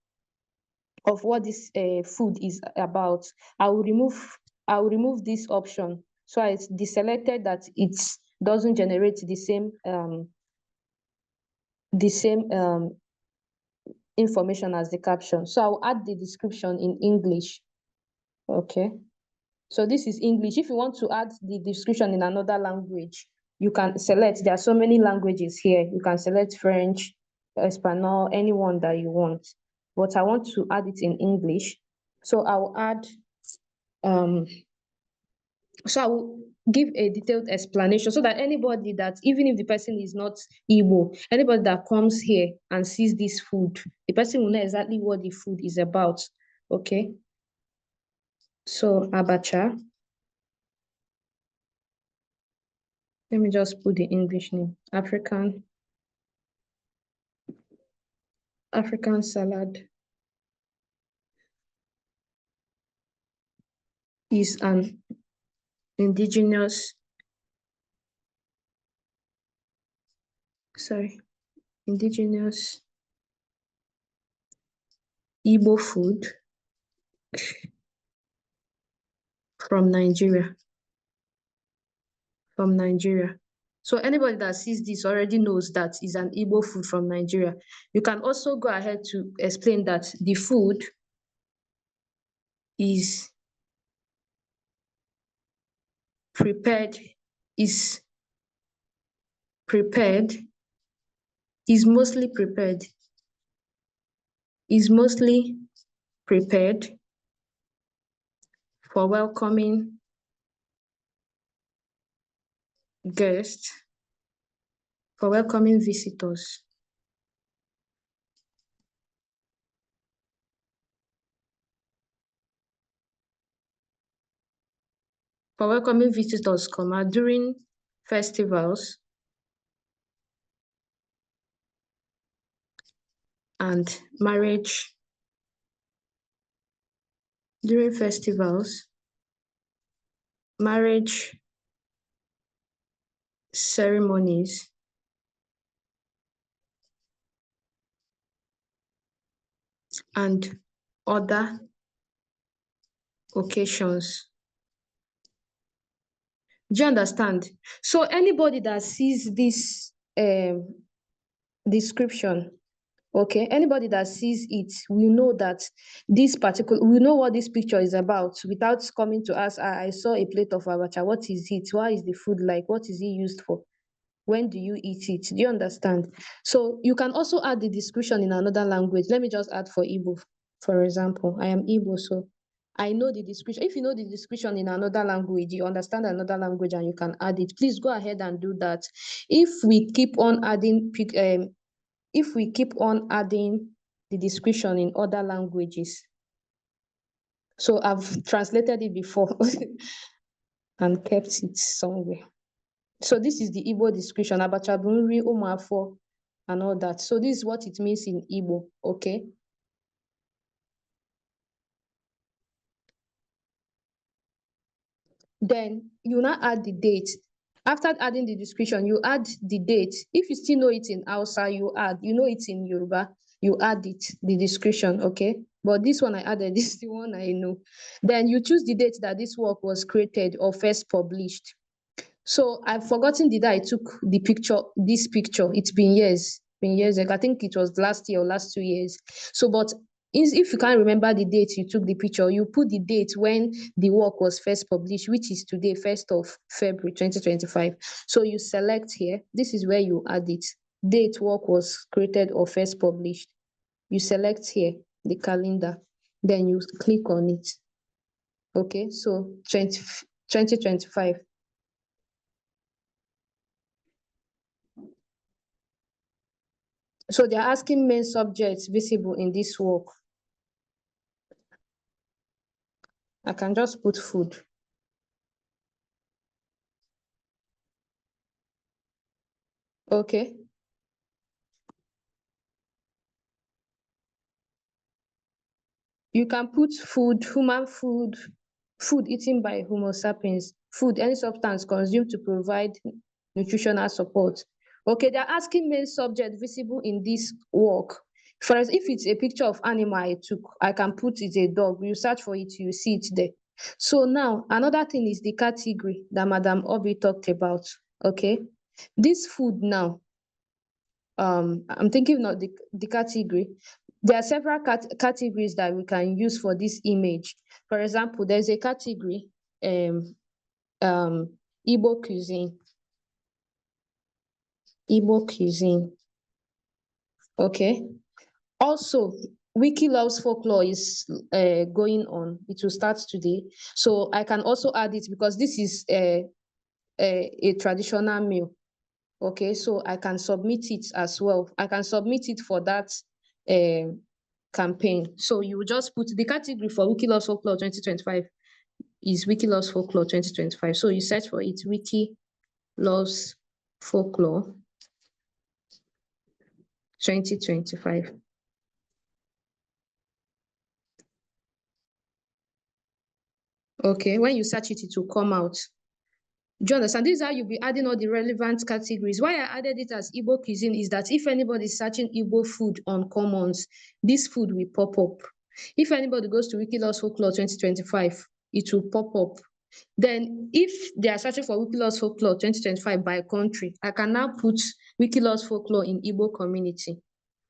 of what this food is about. I will remove this option. So I deselected that it doesn't generate the same information as the caption. So I'll add the description in English. Okay. So this is English. If you want to add the description in another language, you can select. There are so many languages here. You can select French, Espanol, anyone that you want. But I want to add it in English. So I will add, so I will give a detailed explanation so that anybody that, even if the person is not Igbo, anybody that comes here and sees this food, the person will know exactly what the food is about. Okay. So abacha. Let me just put the English name. African salad is an indigenous Igbo food from Nigeria. So anybody that sees this already knows that is an Igbo food from Nigeria. You can also go ahead to explain that the food is mostly prepared for welcoming guests, for welcoming visitors. For welcoming visitors, during festivals and marriage, marriage ceremonies, and other occasions. Do you understand? So anybody that sees this description, okay, anybody that sees it will know that we know what this picture is about without coming to us. I saw a plate of abacha. What is it? Why is the food like? What is it used for? When do you eat it? Do you understand? So you can also add the description in another language. Let me just add for Igbo, for example. I am Igbo, so I know the description. If you know the description in another language, you understand another language and you can add it. Please go ahead and do that. If we keep on adding the description in other languages. So I've translated it before and kept it somewhere. So this is the Igbo description, abacha bụ nri ụmụafọ and all that. So this is what it means in Igbo, okay? Then you now add the date. After adding the description, you add the date. If you still know it in Hausa, you add. You know it in Yoruba, you add it, the description, okay? But this one I added, this is the one I know. Then you choose the date that this work was created or first published. So I've forgotten the day I took the picture, this picture. It's been years ago. I think it was last year or last 2 years. So, but if you can't remember the date you took the picture, you put the date when the work was first published, which is today, 1st of February 2025. So you select here. This is where you add it. Date work was created or first published. You select here the calendar. Then you click on it. Okay, so 2025. So they're asking main subjects visible in this work. I can just put food. Okay. You can put food, human food, food eaten by Homo sapiens, food, any substance consumed to provide nutritional support. Okay, they're asking main subject visible in this work. For instance, if it's a picture of animal I took, I can put it a dog. You search for it, you see it there. So now, another thing is the category that Madam Obi talked about, okay? This food now, I'm thinking of the category. There are several categories that we can use for this image. For example, there's a category, Igbo cuisine. Igbo cuisine. Okay. Also, Wiki Loves Folklore is going on. It will start today. So I can also add it because this is a traditional meal. Okay, so I can submit it as well. I can submit it for that campaign. So you just put the category for Wiki Loves Folklore 2025 is Wiki Loves Folklore 2025. So you search for it, Wiki Loves Folklore 2025. Okay, when you search it, it will come out. Do you understand? This is how you'll be adding all the relevant categories. Why I added it as Igbo cuisine is that if anybody is searching Igbo food on Commons, this food will pop up. If anybody goes to Wikiloves Folklore 2025, it will pop up. Then if they are searching for Wikiloves Folklore 2025 by country, I can now put Wikiloves Folklore in Igbo community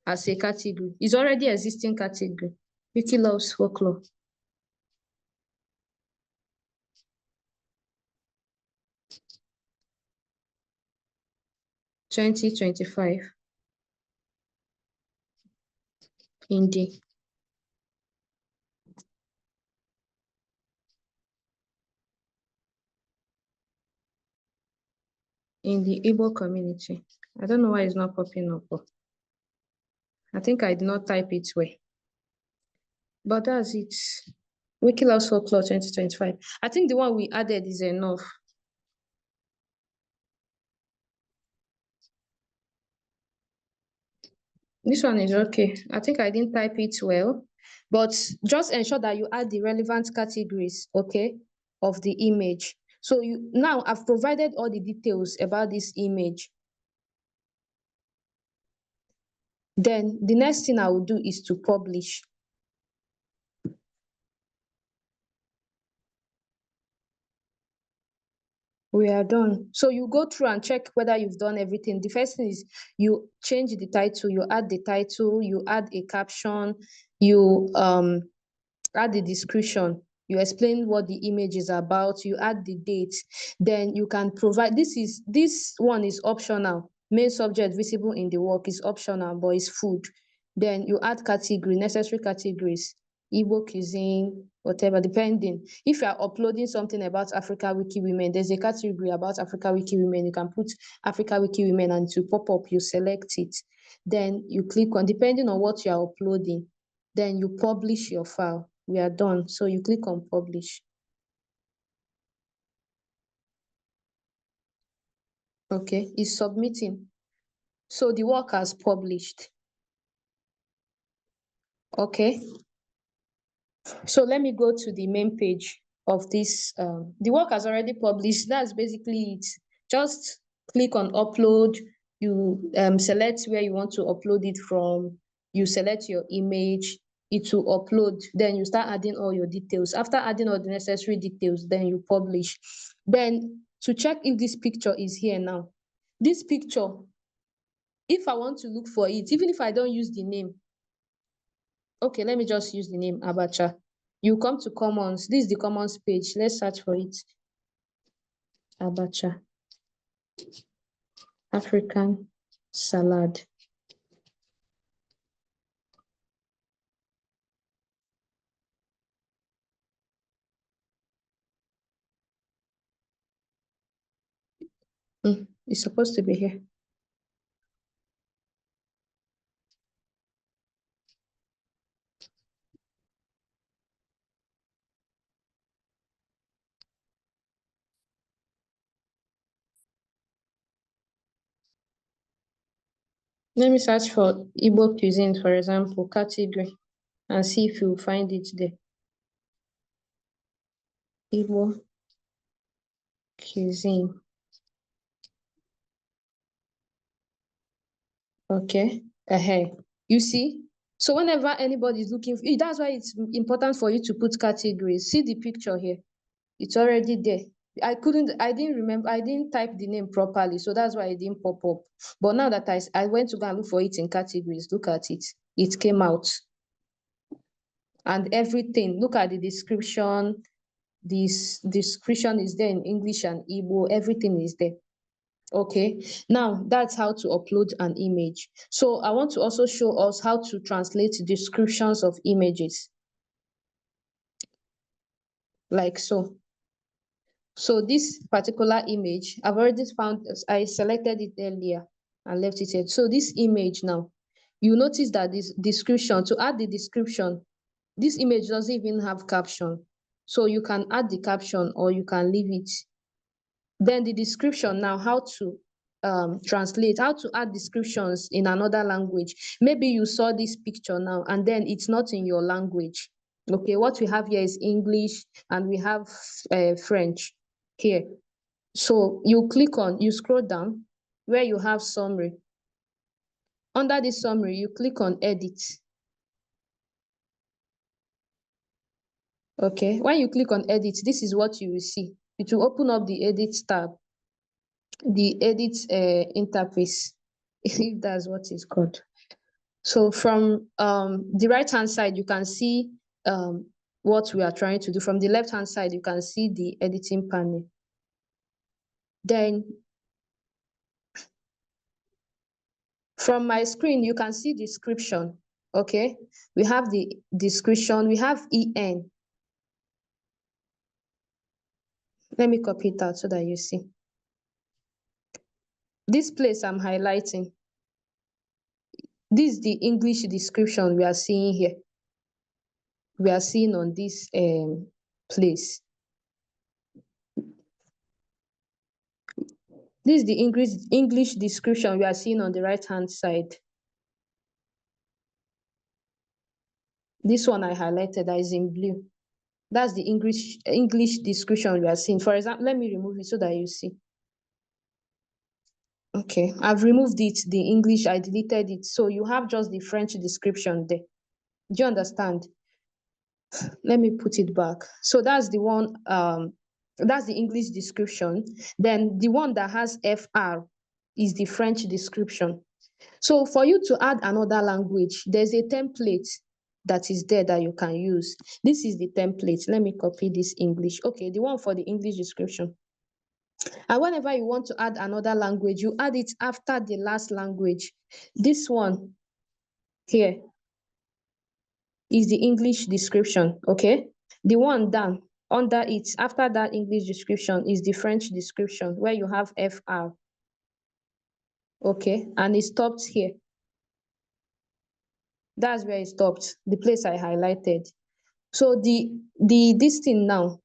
as a category. It's already existing category, Wikiloves Folklore. In the Igbo community. I don't know why it's not popping up. I think I did not type it well. But that's it. Wikiloves Folklore 2025. I think the one we added is enough. This one is okay. I think I didn't type it well, but just ensure that you add the relevant categories, okay, of the image. So now I've provided all the details about this image. Then the next thing I will do is to publish. We are done. So you go through and check whether you've done everything. The first thing is you change the title, you add the title, you add a caption, you add the description, you explain what the image is about, you add the date, then you can provide, this one is optional. Main subject visible in the work is optional, but it's food. Then you add category, necessary categories, Igbo cuisine, whatever, depending. If you are uploading something about Africa Wiki Women, there's a category about Africa Wiki Women. You can put Africa Wiki Women and to pop up, you select it. then you click on, depending on what you are uploading, then you publish your file. We are done. So you click on publish. Okay, it's submitting. So the work has published. Okay. So let me go to the main page of this. The work has already published. That's basically it. Just click on upload. You select where you want to upload it from. You select your image. It will upload. Then you start adding all your details. After adding all the necessary details, then you publish. Then to check if this picture is here now. This picture, if I want to look for it, even if I don't use the name, okay, let me just use the name Abacha. You come to Commons. This is the Commons page. Let's search for it. Abacha. African salad. It's supposed to be here. Let me search for Igbo cuisine, for example, category, and see if you find it there. Igbo cuisine. Okay. You see? So whenever anybody is looking, that's why it's important for you to put categories. See the picture here. It's already there. I didn't remember, I didn't type the name properly, so that's why it didn't pop up. But now that I went to go and look for it in categories, look at it. It came out. And everything, look at the description. This description is there in English and Igbo, everything is there. Okay, now that's how to upload an image. So I want to also show us how to translate descriptions of images. Like so. So this particular image, I've already found, I selected it earlier and left it here. So this image now, you notice that this description, to add the description, this image doesn't even have caption. So you can add the caption or you can leave it. Then the description now, how to translate, how to add descriptions in another language. Maybe you saw this picture now and then it's not in your language. Okay, what we have here is English and we have French here. So you scroll down where you have summary. Under the summary, you click on edit. Okay, when you click on edit, this is what you will see. It will open up the edit tab, the edit interface, if that's what it's called. So from the right hand side, you can see what we are trying to do. From the left hand side, you can see the editing panel. Then from my screen, you can see description. Okay, we have the description, we have EN. Let me copy it out so that you see. This place I'm highlighting. This is the English description we are seeing here. We are seeing on this place. This is the English description we are seeing on the right-hand side. This one I highlighted that is in blue. That's the English description we are seeing. For example, let me remove it so that you see. Okay, I've removed it, the English, I deleted it. So you have just the French description there. Do you understand? Let me put it back. So that's the one, that's the English description. Then the one that has FR is the French description. So for you to add another language, there's a template that is there that you can use. This is the template. Let me copy this English. Okay, the one for the English description. And whenever you want to add another language, you add it after the last language. This one here is the English description, okay? The one down under it, after that English description, is the French description where you have FR, okay? And it stops here. That's where it stopped, the place I highlighted. So this thing now,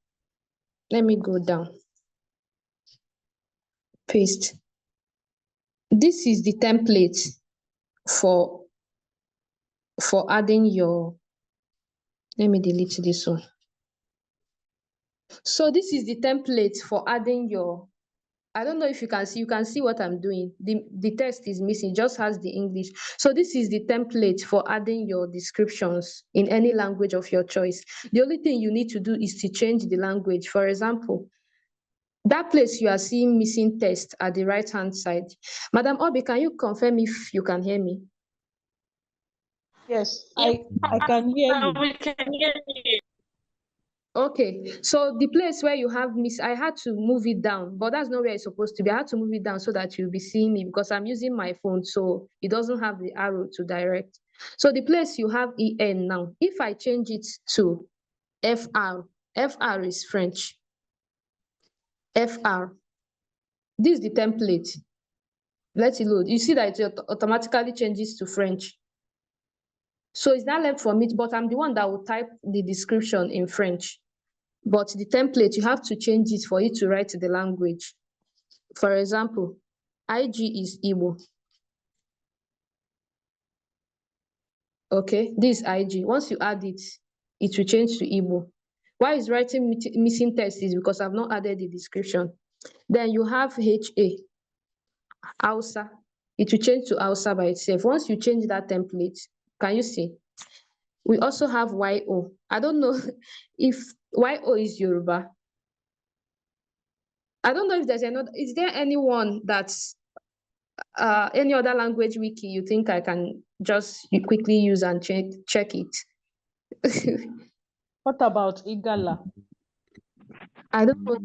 let me go down. Paste. This is the template for adding your, let me delete this one. So this is the template for adding your, I don't know if you can see what I'm doing. The text is missing, just has the English. So this is the template for adding your descriptions in any language of your choice. The only thing you need to do is to change the language. For example, that place you are seeing missing text at the right hand side. Madam Obi, can you confirm if you can hear me? Yes, Yes, I can hear you. we can hear you. Okay, so the place where you have I had to move it down, but that's not where it's supposed to be. I had to move it down so that you'll be seeing me because I'm using my phone, so it doesn't have the arrow to direct. So the place you have EN now, if I change it to FR, FR is French. FR. This is the template. Let it load. You see that it automatically changes to French. So it's not left for me, but I'm the one that will type the description in French. But the template, you have to change it for it to write the language. For example, IG is Igbo. Okay, this is IG. Once you add it, it will change to Igbo. Why is writing missing text is because I've not added the description. Then you have HA, Hausa. It will change to Hausa by itself. Once you change that template, can you see? We also have YO. I don't know if YO is Yoruba. I don't know if there's another, is there anyone that's any other language wiki you think I can just quickly use and check it? What about Igala? I don't know.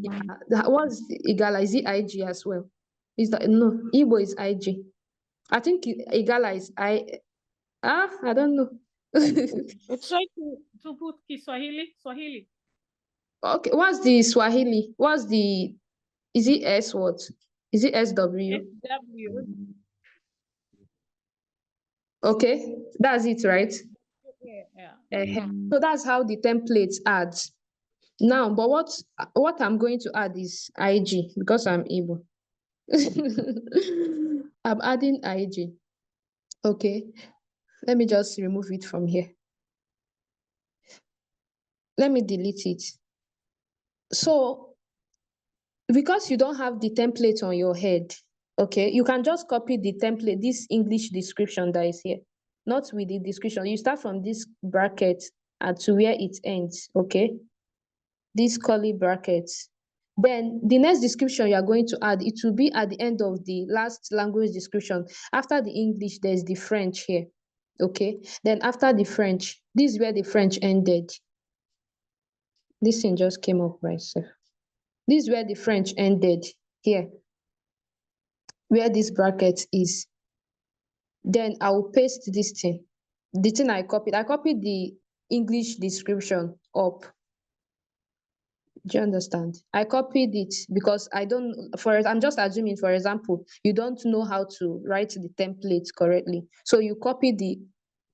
What's Igala? Is it IG as well? Is that no? Igbo is IG. I think Igala is I don't know. Try to put Swahili. Okay, what's the Swahili? What's the, is it S what? Is it SW? SW. Okay, that's it, right? Yeah. So that's how the templates adds. Now, but what I'm going to add is IG because I'm able. I'm adding IG. Okay, let me just remove it from here. Let me delete it. So, because you don't have the template on your head, okay, you can just copy the template, this English description that is here, not with the description. You start from this bracket and to where it ends, okay? These curly brackets. Then the next description you are going to add, it will be at the end of the last language description. After the English, there's the French here, okay? Then after the French, this is where the French ended. This thing just came up by itself. This is where the French ended, here, where this bracket is. Then I will paste this thing. The thing I copied the English description up. Do you understand? I copied it because I'm just assuming, for example, you don't know how to write the template correctly. So you copy the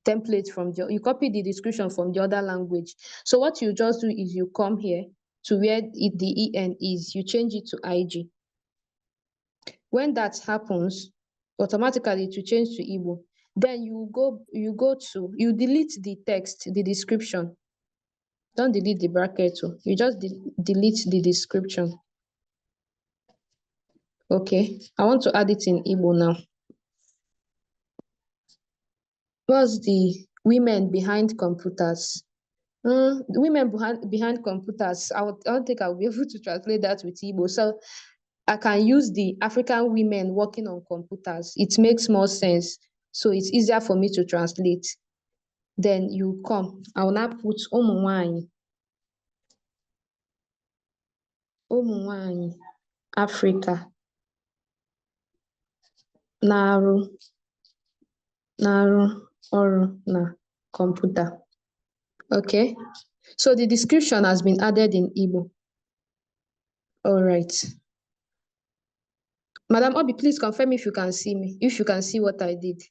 template you copy the description from the other language. So what you just do is you come here to where the EN is, you change it to IG. When that happens, automatically it will change to Igbo. Then you delete the text, the description. Don't delete the bracket too. You just delete the description. Okay, I want to add it in Igbo now. What's the women behind computers? Women behind computers. I don't think I'll be able to translate that with Igbo. So I can use the African women working on computers. It makes more sense. So it's easier for me to translate. Then you come. I will now put Ụmụnwaanyị. Ụmụnwaanyị Africa na-arụ ọrụ na computer. Okay. So the description has been added in Igbo. All right. Madam Obi, please confirm if you can see me, if you can see what I did.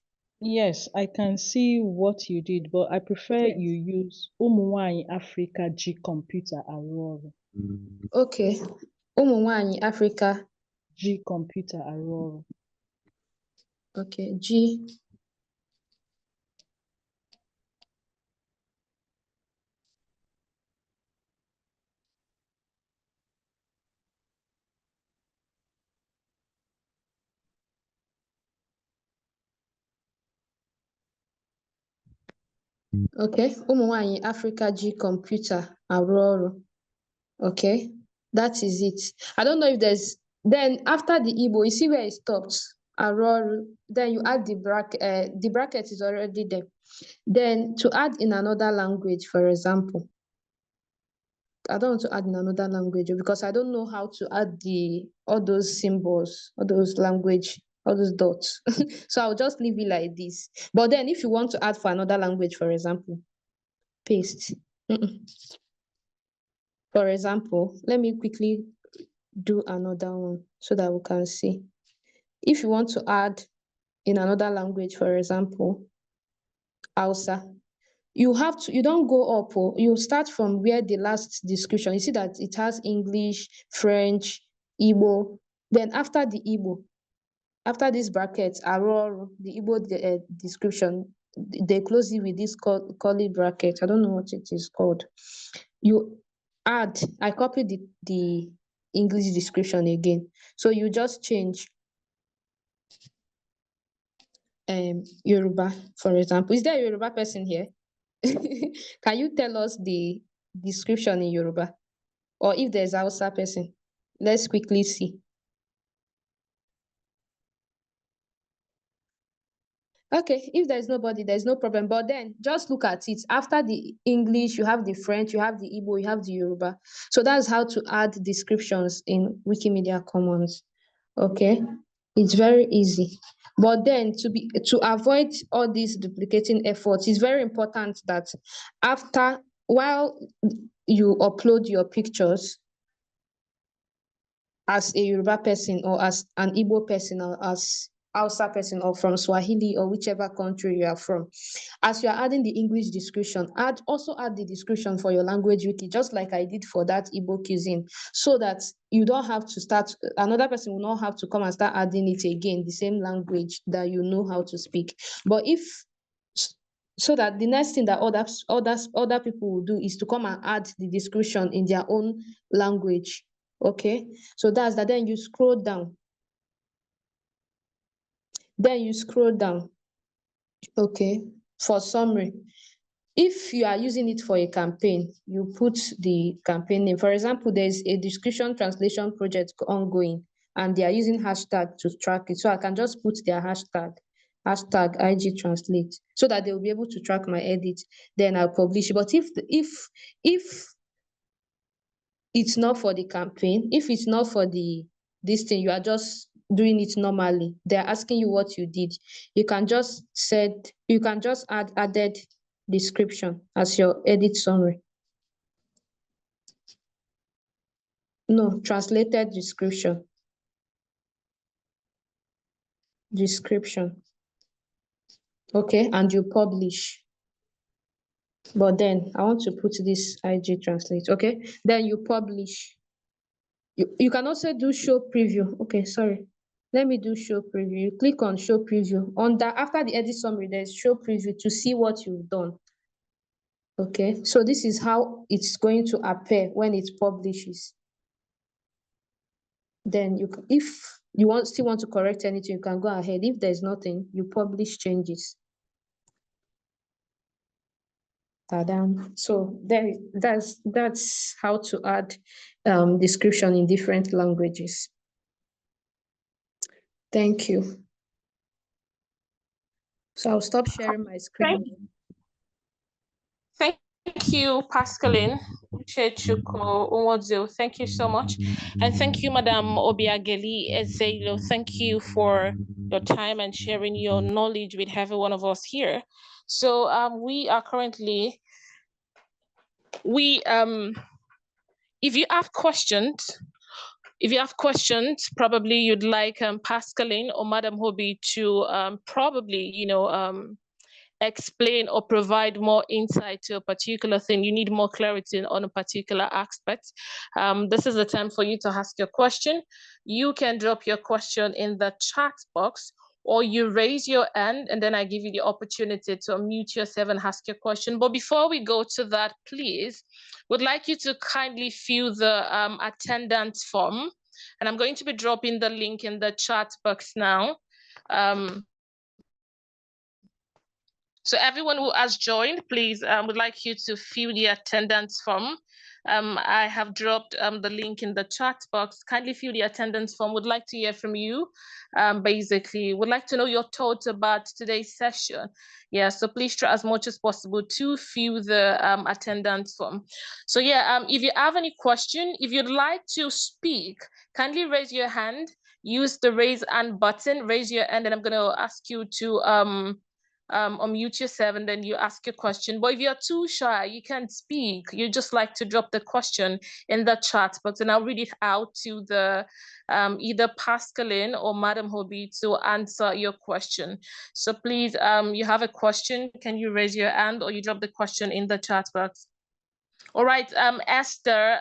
Yes, I can see what you did, but I prefer Okay. you use Umuwanyi Africa G Computer Aurora. Okay. Ụmụ nwanyị Africa. G Computer Aurora. Okay. G. Okay. Ụmụ nwanyị Africa G Computer Aurora. Okay. That is it. I don't know if there's then after the Igbo, you see where it stops. Aurora. Then you add the bracket. The bracket is already there. Then to add in another language, for example, I don't want to add in another language because I don't know how to add all those symbols, all those language, all those dots. So I'll just leave it like this. But then if you want to add for another language, for example, paste. For example, let me quickly do another one so that we can see. If you want to add in another language, for example, Hausa, you don't go up, you start from where the last description, you see that it has English, French, Igbo. Then after the Igbo, after this bracket, Aror, the Igbo description, they close it with this curly bracket. I don't know what it is called. You add, I copied the English description again. So you just change Yoruba, for example. Is there a Yoruba person here? Can you tell us the description in Yoruba? Or if there's a Hausa person, let's quickly see. Okay, if there's nobody, there's no problem. But then just look at it. After the English, you have the French, you have the Igbo, you have the Yoruba. So that's how to add descriptions in Wikimedia Commons. Okay, it's very easy. But then to avoid all these duplicating efforts, it's very important that while you upload your pictures as a Yoruba person or as an Igbo person or as Hausa person or from Swahili or whichever country you are from, as you are adding the English description, also add the description for your language wiki, just like I did for that Igbo cuisine, so that you don't have to start, another person will not have to come and start adding it again, the same language that you know how to speak. But so that the next thing that other people will do is to come and add the description in their own language. Okay, so that's that. Then you scroll down. Okay, for summary. If you are using it for a campaign, you put the campaign name. For example, there's a description translation project ongoing, and they are using hashtag to track it. So I can just put their hashtag IG translate, so that they will be able to track my edit. Then I'll publish. But if it's not for the campaign, if it's not for this thing, you are just doing it normally, they're asking you what you did, you can just add added description as your edit summary. No, translated description. Okay, and you publish. But then I want to put this IG translate. Okay, then you publish. You can also do show preview. Okay, sorry. Let me do show preview. You click on show preview. After the edit summary, there's show preview to see what you've done. Okay, so this is how it's going to appear when it publishes. Then if you still want to correct anything, you can go ahead. If there's nothing, you publish changes. So that's how to add description in different languages. Thank you. So I'll stop sharing my screen. Thank you, Pascaline. Thank you so much. And thank you, Madam Obiageli Ezelo. Thank you for your time and sharing your knowledge with every one of us here. So we are currently, if you have questions, if you have questions, probably you'd like Pascaline or Madam Hobby to probably, explain or provide more insight to a particular thing, you need more clarity on a particular aspect, this is the time for you to ask your question. You can drop your question in the chat box, or you raise your hand and then I give you the opportunity to unmute yourself and ask your question. But before we go to that, please, would like you to kindly fill the attendance form. And I'm going to be dropping the link in the chat box now. So everyone who has joined, please, would like you to fill the attendance form. I have dropped the link in the chat box. Kindly fill the attendance form. Would like to hear from you. Basically, would like to know your thoughts about today's session. Yeah, so please try as much as possible to fill the attendance form. So yeah, if you have any question, if you'd like to speak, kindly raise your hand. Use the raise hand button. Raise your hand, and I'm going to ask you to unmute yourself and then you ask your question. But if you're too shy, you can't speak, you just like to drop the question in the chat box and I'll read it out to the either Pascaline or Madam Hobby to answer your question. So please, you have a question, can you raise your hand or you drop the question in the chat box? All right, Esther,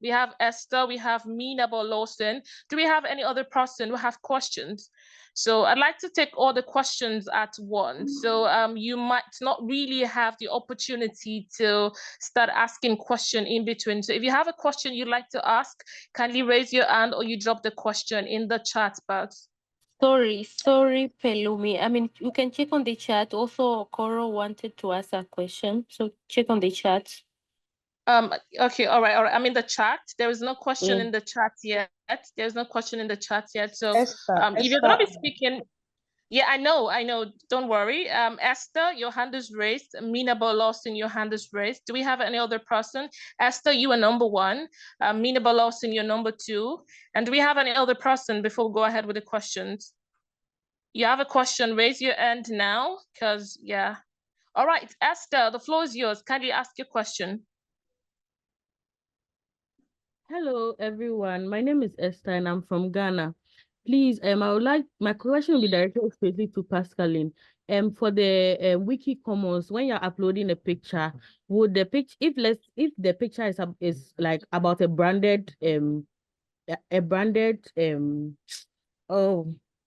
we have Esther, we have Mina Lawson. Do we have any other person who have questions? So I'd like to take all the questions at once. So you might not really have the opportunity to start asking question in between. So if you have a question you'd like to ask, kindly raise your hand or you drop the question in the chat box. Sorry, Pelumi. I mean, you can check on the chat. Also, Koro wanted to ask a question, so check on the chat. Okay, all right. I'm in the chat. There is no question in the chat yet. There's no question in the chat yet. So if you're gonna be speaking, yeah, I know. Don't worry. Esther, your hand is raised. Mina Lawson, your hand is raised. Do we have any other person? Esther, you are number one. Mina Lawson, you're number two. And do we have any other person before we go ahead with the questions? You have a question, raise your hand now, because yeah. All right, Esther, the floor is yours. Kindly ask your question. Hello, everyone. My name is Esther, and I'm from Ghana. Please, I would like my question will be directed especially to Pascaline. For the Wiki Commons, when you're uploading a picture, would the picture, if the picture is like about a branded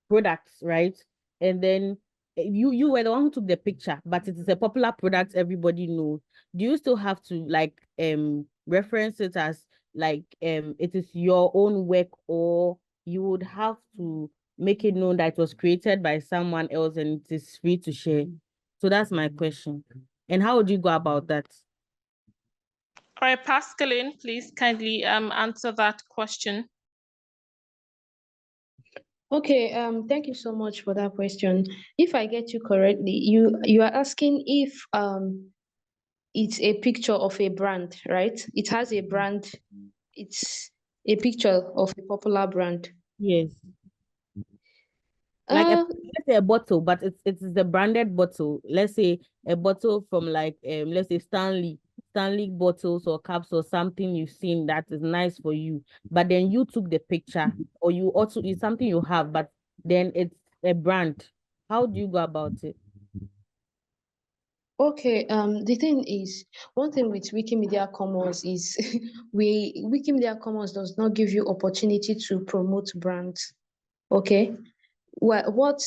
products, right? And then you were the one who took the picture, but it is a popular product everybody knows. Do you still have to like reference it as like it is your own work, or you would have to make it known that it was created by someone else and it is free to share? So that's my question. And how would you go about that? All right, Pascaline, please kindly answer that question. Okay, thank you so much for that question. If I get you correctly, you are asking if it's a picture of a brand, right? It has a brand, it's a picture of a popular brand. Yes. Like let's say a bottle, but it's the branded bottle. Let's say a bottle from like let's say Stanley bottles or cups or something you've seen that is nice for you, but then you took the picture, or you also it's something you have, but then it's a brand. How do you go about it? Okay, the thing is, one thing with Wikimedia Commons is Wikimedia Commons does not give you opportunity to promote brands. Okay. Well, what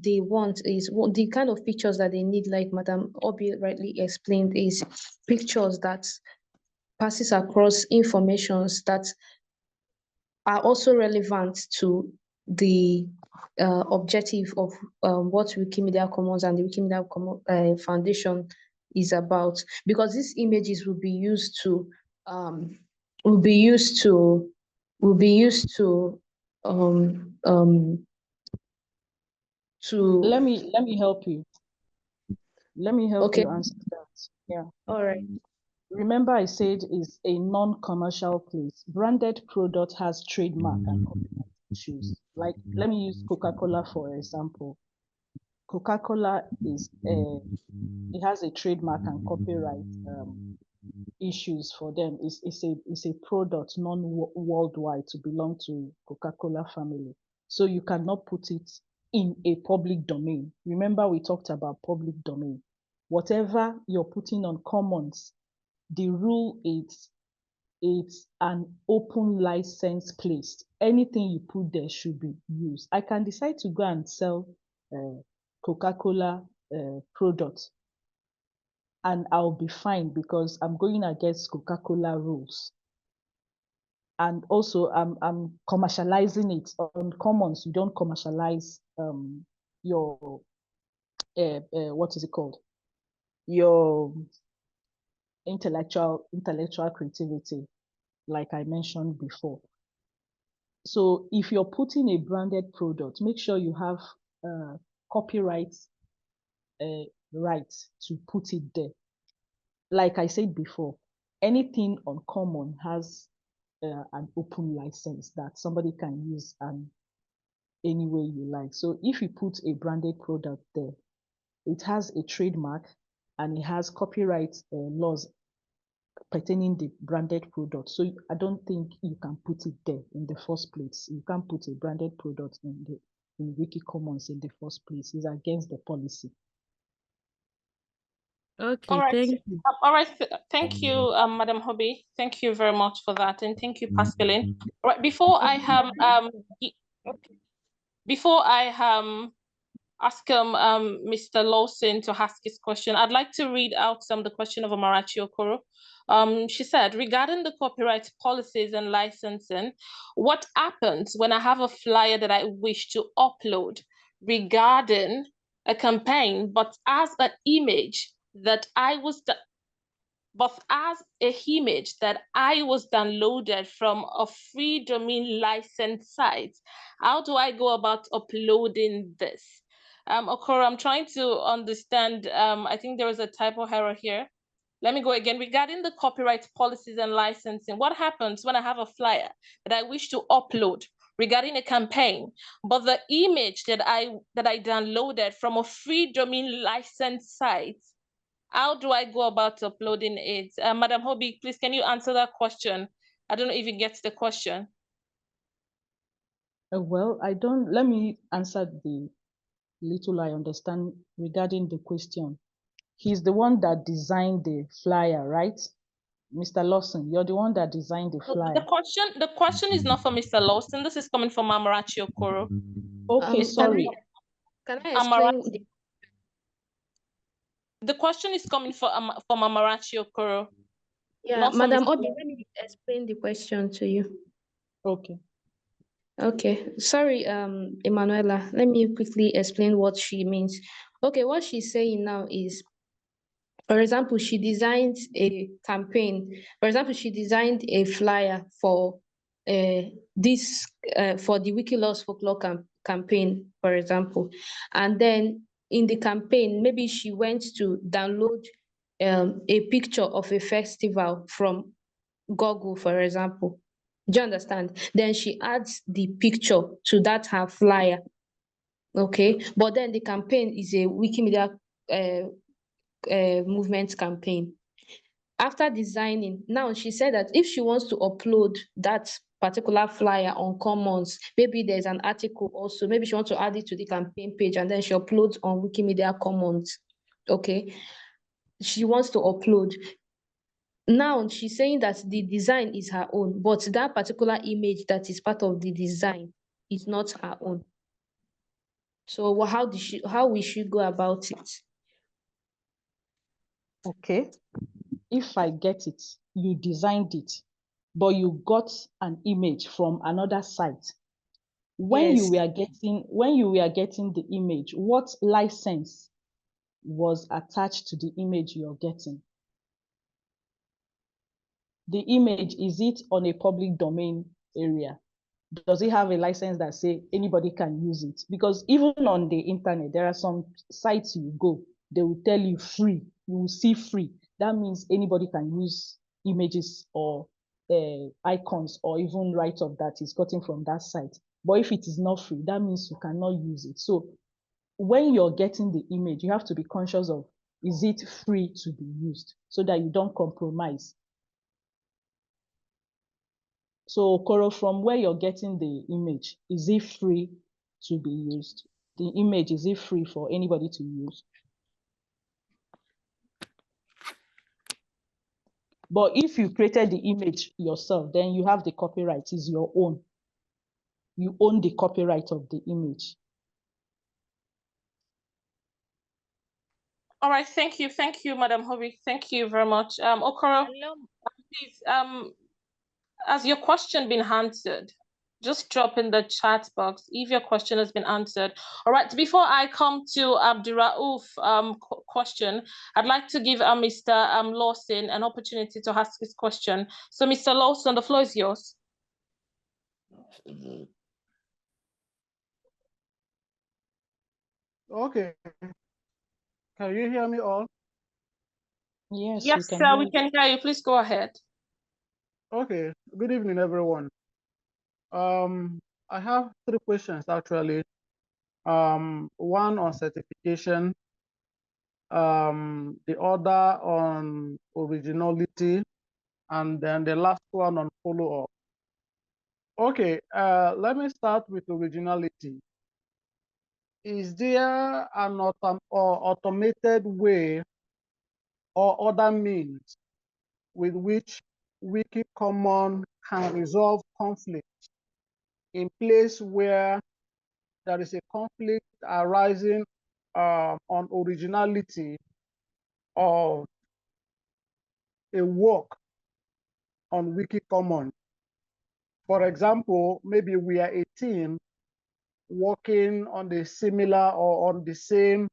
they want is the kind of pictures that they need, like Madam Obi rightly explained, is pictures that passes across informations that are also relevant to the objective of what Wikimedia Commons and the Wikimedia Foundation is about, because these images will be used to Let me help you. Let me help Okay. you answer that. Yeah. All right. Remember, I said it's a non-commercial place. Branded product has trademark and copyright issues. Like, let me use Coca-Cola for example. Coca-Cola is it has a trademark and copyright issues for them. It's a product non-worldwide to belong to Coca-Cola family. So you cannot put it in a public domain. Remember, we talked about public domain. Whatever you're putting on commons, the rule is it's an open license place. Anything you put there should be used. I can decide to go and sell Coca-Cola product, and I'll be fine because I'm going against Coca-Cola rules. And also I'm commercializing it on commons. You don't commercialize your what is it called? Your intellectual creativity, like I mentioned before. So if you're putting a branded product, make sure you have copyright rights to put it there. Like I said before, anything on common has an open license that somebody can use any way you like. So if you put a branded product there, it has a trademark and it has copyright laws pertaining the branded product. So I don't think you can put it there in the first place. You can't put a branded product in Wiki Commons in the first place. It's against the policy. Okay, All right. thank you. All right. Thank you, Madam Hobby. Thank you very much for that, and thank you, Pascaline. All right. Before I ask Mr. Lawson to ask his question, I'd like to read out the question of Amarachi Okoro. She said, regarding the copyright policies and licensing, what happens when I have a flyer that I wish to upload regarding a campaign, but as an image that I was downloaded from a free domain license site? How do I go about uploading this? Okoro, I'm trying to understand. I think there is a typo error here. Let me go again. Regarding the copyright policies and licensing, what happens when I have a flyer that I wish to upload regarding a campaign, but the image that I downloaded from a free domain license site, how do I go about uploading it? Madam Hobby, please, can you answer that question? I don't know if you get the question. Well, let me answer the little I understand regarding the question. He's the one that designed the flyer, right? Mr. Lawson, you're the one that designed the flyer. The question is not for Mr. Lawson. This is coming from Amarachi Okoro. Okay, sorry. Can I explain? The question is coming from Amarachi Okoro. Yeah, Madam Obi, let me explain the question to you. Okay. Okay, sorry, Emanuela, let me quickly explain what she means. Okay, what she's saying now is, for example, she designed a campaign. For example, she designed a flyer for this for the Wikilost Folklore campaign, for example. And then in the campaign, maybe she went to download a picture of a festival from Google, for example. Do you understand? Then she adds the picture to that her flyer. Okay, but then the campaign is a Wikimedia movement campaign. After designing, now she said that if she wants to upload that particular flyer on Commons, maybe there's an article also, maybe she wants to add it to the campaign page and then she uploads on Wikimedia Commons. Okay, she wants to upload. Now she's saying that the design is her own, but that particular image that is part of the design is not her own. So how we should go about it? Okay. If I get it, you designed it, but you got an image from another site. When Yes. you were getting the image, what license was attached to the image you're getting? The image, is it on a public domain area? Does it have a license that say anybody can use it? Because even on the internet, there are some sites you go, they will tell you free, you will see free. That means anybody can use images or icons or even write-up that is gotten from that site. But if it is not free, that means you cannot use it. So when you're getting the image, you have to be conscious of is it free to be used, so that you don't compromise. So Koro, from where you're getting the image, is it free to be used? The image, is it free for anybody to use? But if you created the image yourself, then you have the copyright, it's your own. You own the copyright of the image. All right, thank you, Madam Hobby. Thank you very much. Okoro, please, has your question been answered? Just drop in the chat box if your question has been answered. All right, before I come to Abdurrauf question, I'd like to give Mr. Lawson an opportunity to ask his question. So Mr. Lawson, the floor is yours. Okay. Can you hear me all? Yes, sir, we can hear you. Please go ahead. Okay. Good evening, everyone. I have 3 questions actually. One on certification, the other on originality, and then the last one on follow-up. Okay, let me start with originality. Is there an automated way or other means with which Wiki Commons can resolve conflict in place where there is a conflict arising on originality of a work on Wiki Commons? For example, maybe we are a team working on the similar or on the same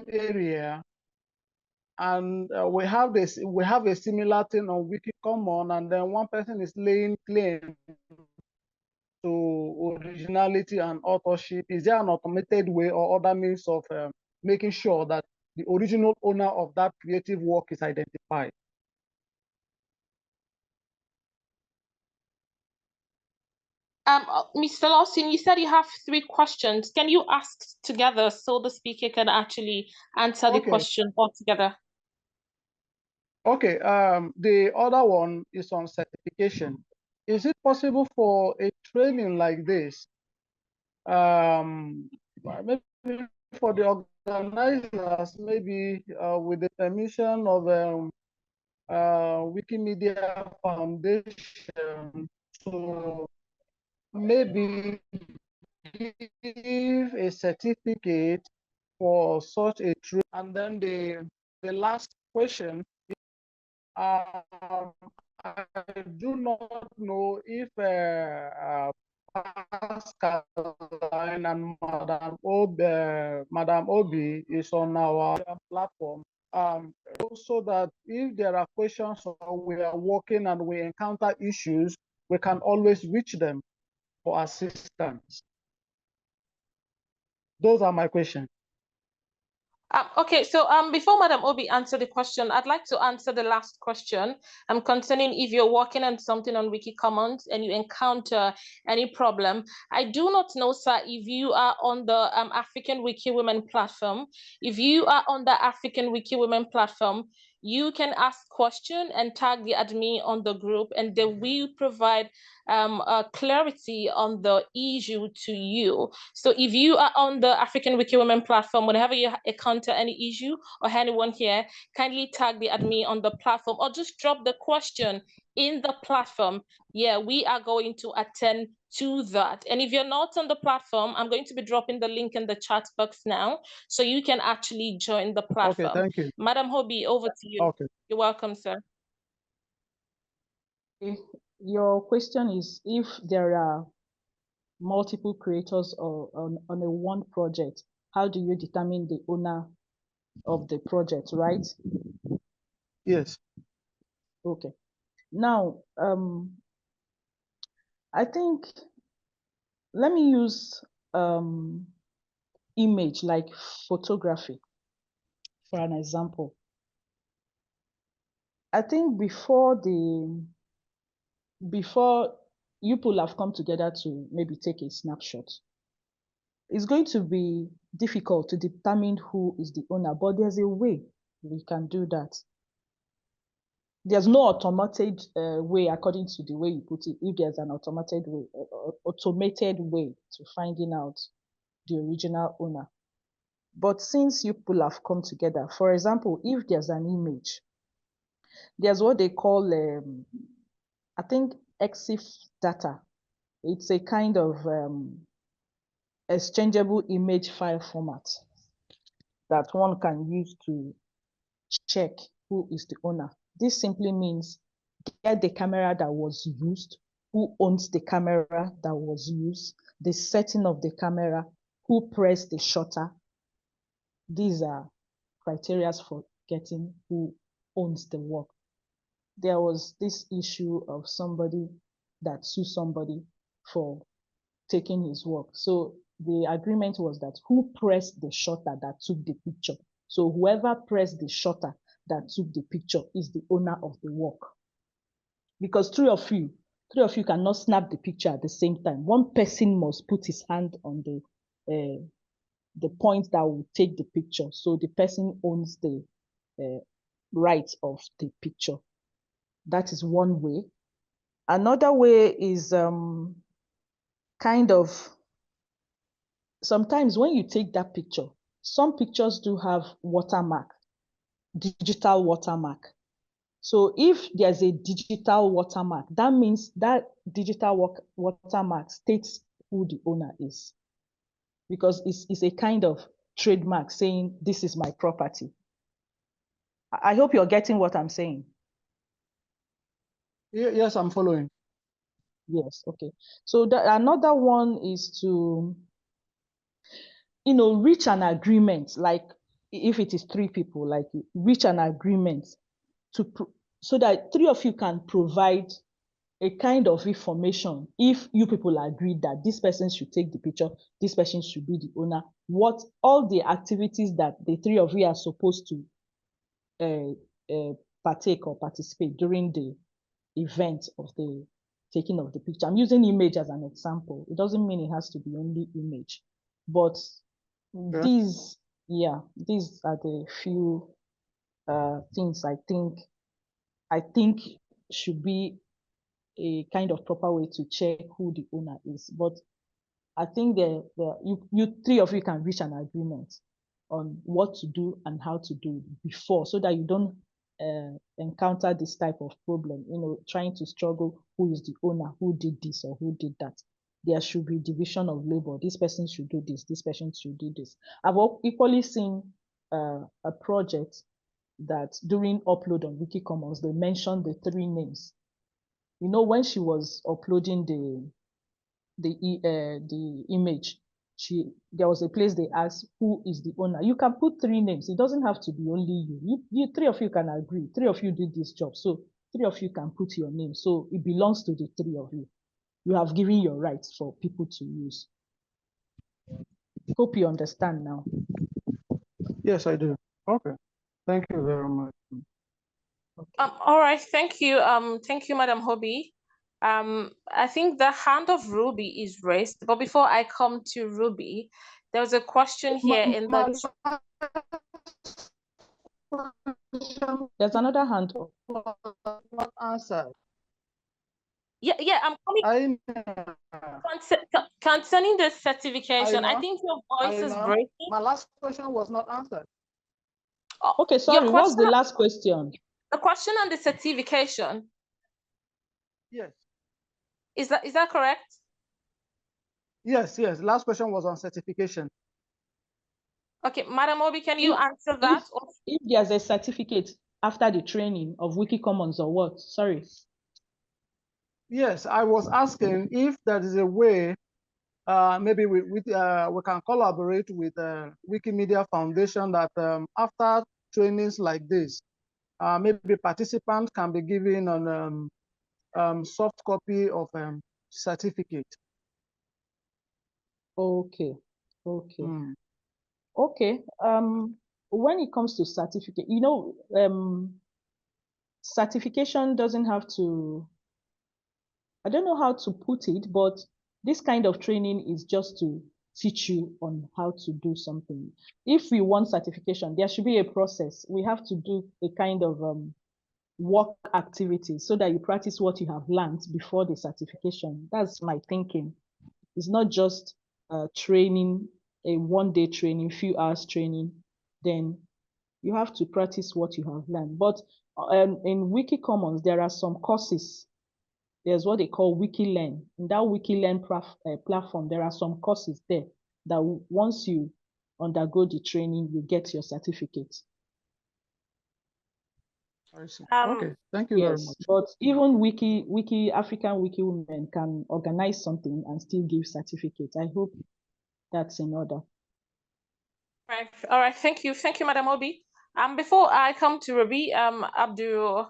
area, and we have a similar thing on Wiki Commons, and then one person is laying claim to originality and authorship. Is there an automated way or other means of making sure that the original owner of that creative work is identified? Mr. Lawson, you said you have 3 questions. Can you ask together so the speaker can actually answer the question all together? Okay, the other one is on certification. Is it possible for a training like this, maybe for the organizers, maybe with the permission of Wikimedia Foundation, to maybe give a certificate for such a training? And then the last question, I do not know if Pascaline and Madam Obi is on our platform, so that if there are questions or we are working and we encounter issues, we can always reach them for assistance. Those are my questions. Okay, so before Madam Obi answer the question, I'd like to answer the last question concerning if you're working on something on Wiki Commons and you encounter any problem. I do not know, sir, if you are on the African Wiki Women platform. If you are on the African Wiki Women platform, you can ask question and tag the admin on the group, and they will provide clarity on the issue to you. So if you are on the African Wiki Women platform, whenever you encounter any issue or anyone here, kindly tag the admin on the platform or just drop the question in the platform. Yeah, we are going to attend to that. And if you're not on the platform, I'm going to be dropping the link in the chat box now, so you can actually join the platform. Okay, thank you. Madam Hobby, over to you. Okay. You're welcome, sir. Your question is if there are multiple creators or on a one project, how do you determine the owner of the project, right? Yes. Okay. Now, I think, let me use image like photography for an example. I think before you people have come together to maybe take a snapshot, it's going to be difficult to determine who is the owner, but there's a way we can do that. There's no automated way, according to the way you put it, if there's an automated way to finding out the original owner. But since you people have come together, for example, if there's an image, there's what they call, I think, EXIF data. It's a kind of exchangeable image file format that one can use to check who is the owner. This simply means get the camera that was used, who owns the camera that was used, the setting of the camera, who pressed the shutter. These are criteria for getting who owns the work. There was this issue of somebody that sued somebody for taking his work. So the agreement was that who pressed the shutter that took the picture. So whoever pressed the shutter that took the picture is the owner of the work. Because three of you cannot snap the picture at the same time. One person must put his hand on the point that will take the picture. So the person owns the right of the picture. That is one way. Another way is kind of, sometimes when you take that picture, some pictures do have watermark, digital watermark. So if there's a digital watermark, that means that digital watermark states who the owner is, because it's a kind of trademark saying this is my property. I hope you're getting what I'm saying. Yes, I'm following. Yes, okay. So another one is to, reach an agreement, like if it is 3 people, like reach an agreement so that 3 of you can provide a kind of information. If you people agree that this person should take the picture, this person should be the owner, what all the activities that the 3 of you are supposed to partake or participate during the event of the taking of the picture. I'm using image as an example. It doesn't mean it has to be only image, but these are the few things I think should be a kind of proper way to check who the owner is. But I think you 3 of you can reach an agreement on what to do and how to do it before, so that you don't encounter this type of problem, trying to struggle who is the owner, who did this or who did that. There should be division of labor. This person should do this, this person should do this. I've equally seen a project that during upload on Wiki Commons, they mentioned the 3 names. When she was uploading the image, there was a place they asked who is the owner. You can put 3 names. It doesn't have to be only you. 3 of you can agree. 3 of you did this job, so 3 of you can put your name. So it belongs to the 3 of you. You have given your rights for people to use. Hope you understand now. Yes, I do. Okay. Thank you very much. Okay. All right. Thank you. Thank you, Madam Hobby. I think the hand of Ruby is raised, but before I come to Ruby, there was a question here in the. There's another hand. Not answered. Yeah, I'm coming. Concerning the certification, I think your voice is breaking. My last question was not answered. Okay, sorry, what's the last question? The question on the certification. Yes. Is that correct? Yes. Last question was on certification. Okay, Madam Obi, can you answer that? If there's a certificate after the training of Wiki Commons or what? Sorry. Yes, I was asking if there is a way, maybe we can collaborate with Wikimedia Foundation that after trainings like this, maybe participants can be given on soft copy of certificate. Okay. Okay. When it comes to certificate, certification doesn't have to, I don't know how to put it, but this kind of training is just to teach you on how to do something. If we want certification, there should be a process. We have to do a kind of work activity so that you practice what you have learned before the certification. That's my thinking. It's not just training, a one-day training, few hours training, then you have to practice what you have learned. But in Wiki Commons, there are some courses. There's what they call WikiLearn. In that WikiLearn platform, there are some courses there that once you undergo the training, you get your certificate. Okay, thank you very much. But even African Wiki women can organize something and still give certificates. I hope that's in order. Right. All right. Thank you, Madam Obi. Before I come to Ruby, Abdul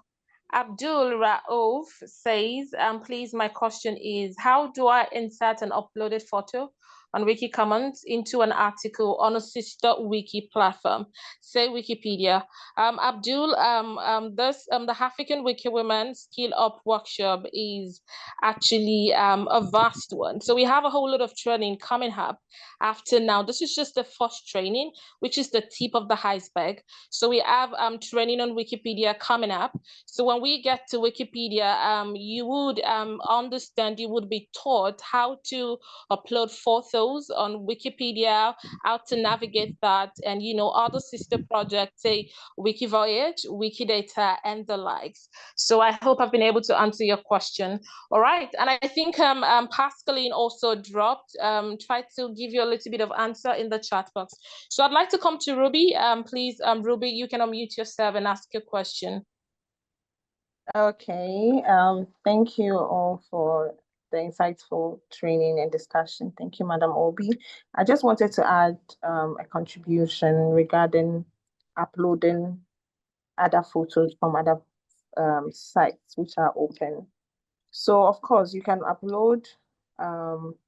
Raouf says, please, my question is, how do I insert an uploaded photo on Wiki Commons into an article on a sister wiki platform, say Wikipedia? Abdul, the African Wiki Women Skill Up workshop is actually a vast one. So we have a whole lot of training coming up after now. This is just the first training, which is the tip of the iceberg. So we have training on Wikipedia coming up. So when we get to Wikipedia, you would understand, you would be taught how to upload photos on Wikipedia, how to navigate that, and other sister projects, say Wikivoyage, Wikidata, and the likes. So I hope I've been able to answer your question. All right, and I think Pascaline also dropped, tried to give you a little bit of answer in the chat box. So I'd like to come to Ruby. Please, Ruby, you can unmute yourself and ask your question. Okay, thank you all for the insightful training and discussion. Thank you, Madam Obi. I just wanted to add a contribution regarding uploading other photos from other sites which are open. So, of course, you can upload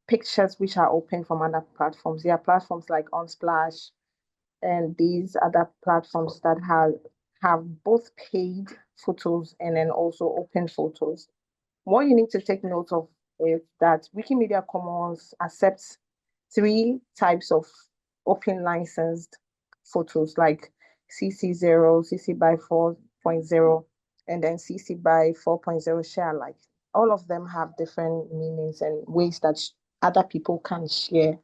pictures which are open from other platforms. There are platforms like Unsplash and these other platforms that have both paid photos and then also open photos. What you need to take note of is that Wikimedia Commons accepts 3 types of open licensed photos, like CC0, CC by 4.0, and then CC by 4.0 share alike. All of them have different meanings and ways that other people can share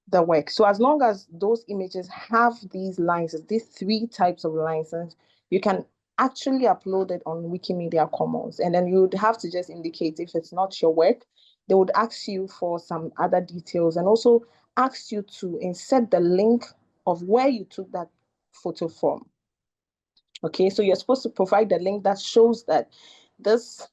the work. So as long as those images have these licenses, these 3 types of licenses, you can actually upload it on Wikimedia Commons. And then you would have to just indicate if it's not your work. They would ask you for some other details and also ask you to insert the link of where you took that photo from. Okay, so you're supposed to provide the link that shows that this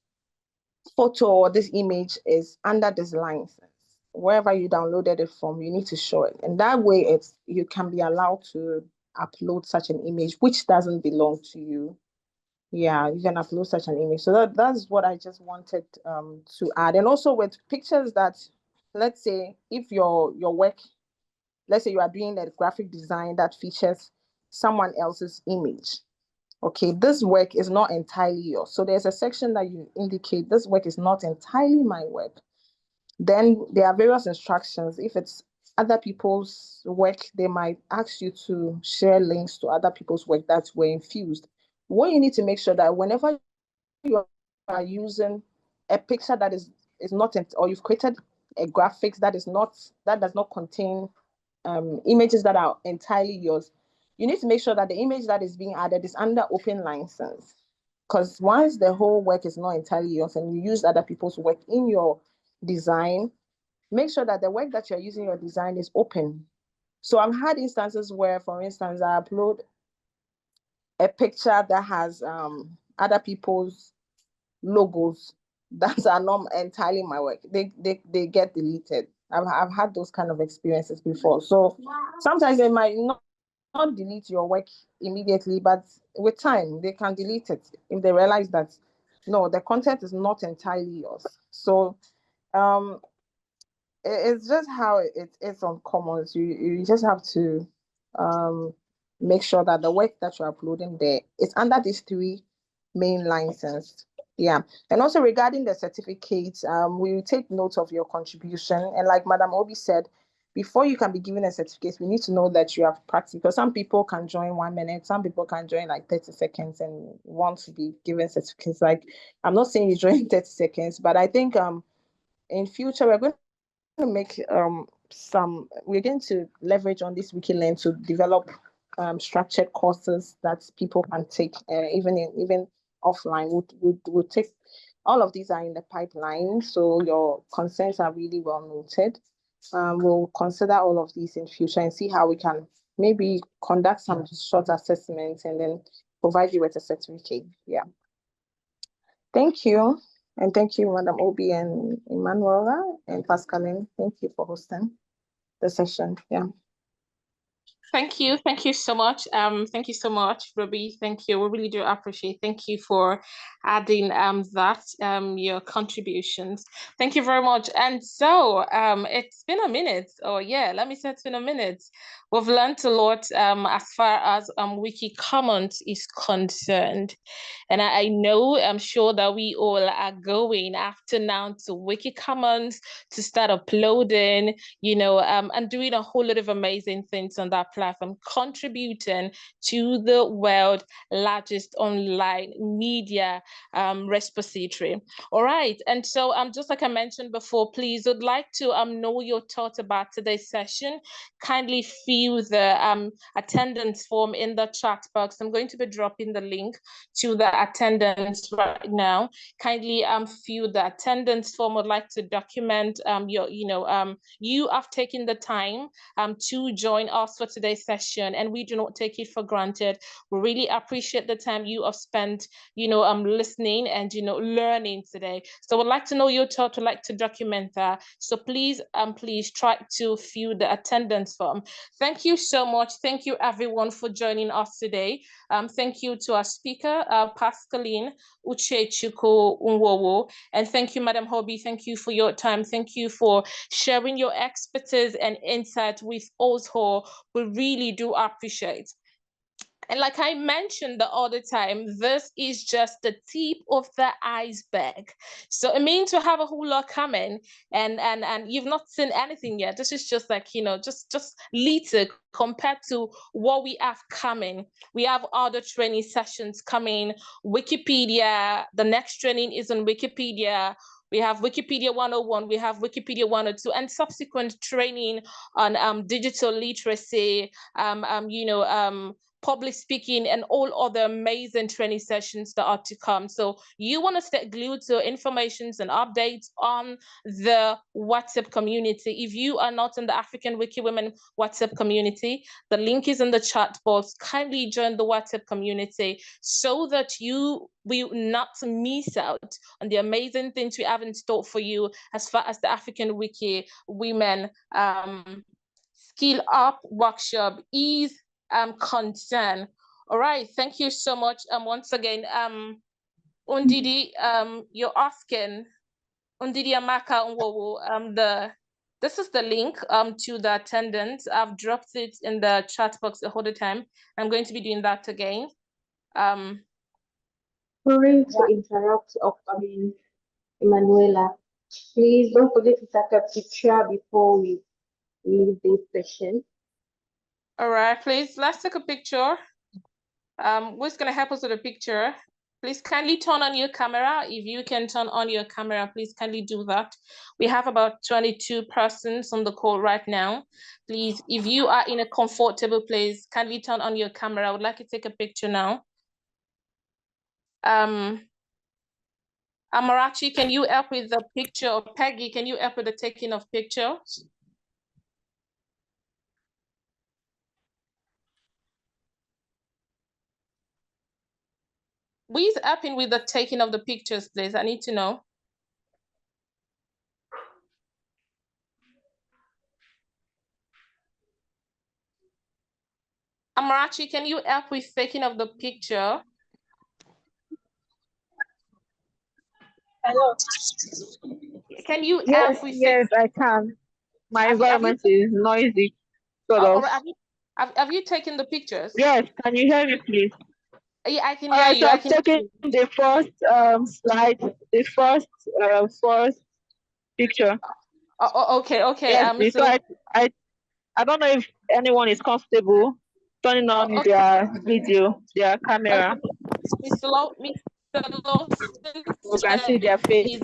photo or this image is under this license. Wherever you downloaded it from, you need to show it. And that way you can be allowed to upload such an image which doesn't belong to you. Yeah, you can upload such an image. So that's what I just wanted to add. And also with pictures that, let's say if your work, let's say you are doing a graphic design that features someone else's image. Okay, this work is not entirely yours. So there's a section that you indicate this work is not entirely my work. Then there are various instructions. If it's other people's work, they might ask you to share links to other people's work that were infused. What you need to make sure that whenever you are using a picture that is not, or you've created a graphics that does not contain images that are entirely yours, you need to make sure that the image that is being added is under open license. Because once the whole work is not entirely yours and you use other people's work in your design, make sure that the work that you're using your design is open. So I've had instances where, for instance, I upload a picture that has other people's logos that are not entirely my work. They get deleted. I've had those kind of experiences before. So sometimes they might not delete your work immediately, but with time they can delete it if they realize that no, the content is not entirely yours. So it's just how it is on Commons. You just have to make sure that the work that you're uploading there is under these 3 main licenses. Yeah. And also regarding the certificates, we will take note of your contribution. And like Madam Obi said, before you can be given a certificate, we need to know that you have practiced, because some people can join 1 minute, some people can join like 30 seconds and want to be given certificates. Like, I'm not saying you join 30 seconds, but I think in future we're going to make we're going to leverage on this WikiLearn to develop structured courses that people can take even offline. We'll take all of these are in the pipeline, so your concerns are really well noted. We'll consider all of these in future and see how we can maybe conduct some short assessments and then provide you with a certificate. Yeah. Thank you. And thank you, Madam Obi and Emanuela and Pascaline. Thank you for hosting the session. Yeah. Thank you so much. Thank you so much, Ruby. Thank you. We really do appreciate. Thank you for adding your contributions. Thank you very much. And so it's been a minute. Oh yeah, let me say it's been a minute. We've learned a lot as far as Wiki Commons is concerned. And I know, I'm sure that we all are going after now to Wiki Commons to start uploading, and doing a whole lot of amazing things on that platform, contributing to the world's largest online media repository. All right, and so just like I mentioned before, please would like to know your thoughts about today's session. Kindly fill the attendance form in the chat box. I'm going to be dropping the link to the attendance right now. Kindly fill the attendance form. Would like to document you have taken the time to join us for today's session, and we do not take it for granted. We really appreciate the time you have spent, listening and learning today. So would like to know your thought, would like to document that. So please try to fill the attendance form. Thank you so much. Thank you everyone for joining us today. Thank you to our speaker, Pascaline Uchechukwu Nwowo, and thank you, Madam Hobby. Thank you for your time. Thank you for sharing your expertise and insight with us all. We really do appreciate. And like I mentioned the other time, this is just the tip of the iceberg. So it means we have a whole lot coming, and you've not seen anything yet. This is just like, just little compared to what we have coming. We have other training sessions coming. Wikipedia, the next training is on Wikipedia. We have Wikipedia 101, we have Wikipedia 102, and subsequent training on digital literacy, public speaking, and all other amazing training sessions that are to come. So you want to stay glued to informations and updates on the WhatsApp community. If you are not in the African Wiki Women WhatsApp community, the link is in the chat box. Kindly join the WhatsApp community so that you will not miss out on the amazing things we have in store for you as far as the African Wiki Women Skill Up workshop is concern. All right, thank you so much. Once again, Undidi, you're asking Undidi Amaka Nwowo, this is the link to the attendance. I've dropped it in the chat box the whole time. I'm going to be doing that again. Sorry to interrupt, Emanuela. Please don't forget to take a picture before we leave this session. All right, please, let's take a picture. Who's gonna help us with a picture? Please kindly turn on your camera. If you can turn on your camera, please kindly do that. We have about 22 persons on the call right now. Please, if you are in a comfortable place, kindly turn on your camera. I would like to take a picture now. Amarachi, can you help with the picture? Or Peggy, can you help with the taking of pictures? Who is helping with the taking of the pictures, please? I need to know. Amarachi, can you help with taking of the picture? Hello. Can you Yes, help with yes, I can. My environment is noisy, sort of. Have you taken the pictures? Yes, can you hear me, please? Yeah, I can hear you. So I've taken the first slide, the first picture. Oh, okay. Yes, please. So I don't know if anyone is comfortable turning on Okay. their video, their camera. Mr. Lawson We can see said their face. is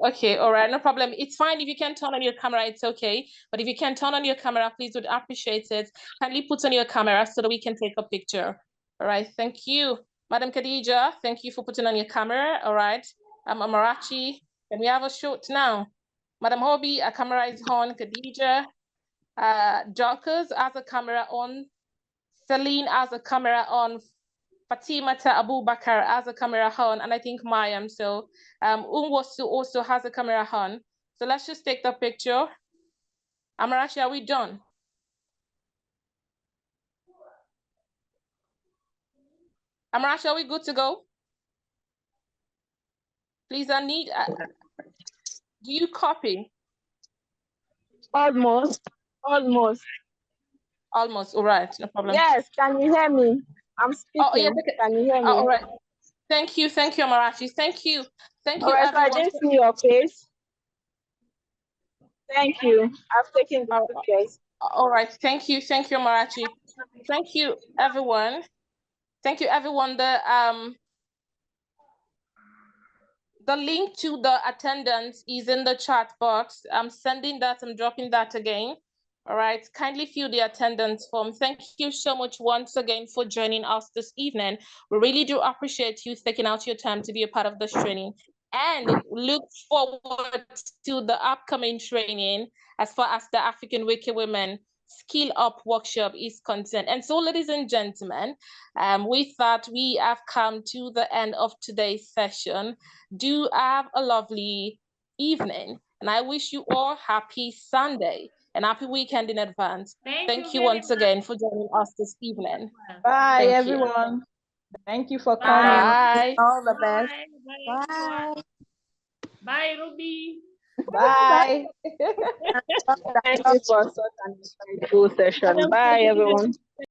okay, all right, no problem. It's fine if you can turn on your camera, it's okay. But if you can turn on your camera, please would appreciate it. Kindly put on your camera so that we can take a picture. All right, thank you. Madam Khadija, thank you for putting on your camera. All right. Amarachi, can we have a shot now? Madam Hobby, our camera is on. Khadija, Jonkers has a camera on. Celine has a camera on. Fatimata Abubakar has a camera on, and I think Mayam. So Unwosu also has a camera on. So let's just take the picture. Amarachi, are we done? Amarachi, are we good to go? Please, I need, do you copy? Almost. Almost, all right, no problem. Yes, can you hear me? I'm speaking. Oh, yeah, Can you hear me? all right. Thank you, Amarachi. Thank you, All right, everyone. so I didn't see your face. Thank you. I've taken the pictures. All right, thank you, Amarachi. Thank you, everyone. Thank you, everyone. The link to the attendance is in the chat box. I'm sending that, I'm dropping that again. All right, kindly fill the attendance form. Thank you so much once again for joining us this evening. We really do appreciate you taking out your time to be a part of this training, and look forward to the upcoming training as far as the African Wiki Women Skill Up workshop is concerned. And so, ladies and gentlemen, with that, we have come to the end of today's session. Do have a lovely evening, and I wish you all happy Sunday and happy weekend in advance. Thank you once again for joining us this evening. Bye, Thank everyone. You. Thank you for coming. Bye. All the best. Bye. Bye, Ruby. Bye. Thank you for such an insightful session. Bye, everyone.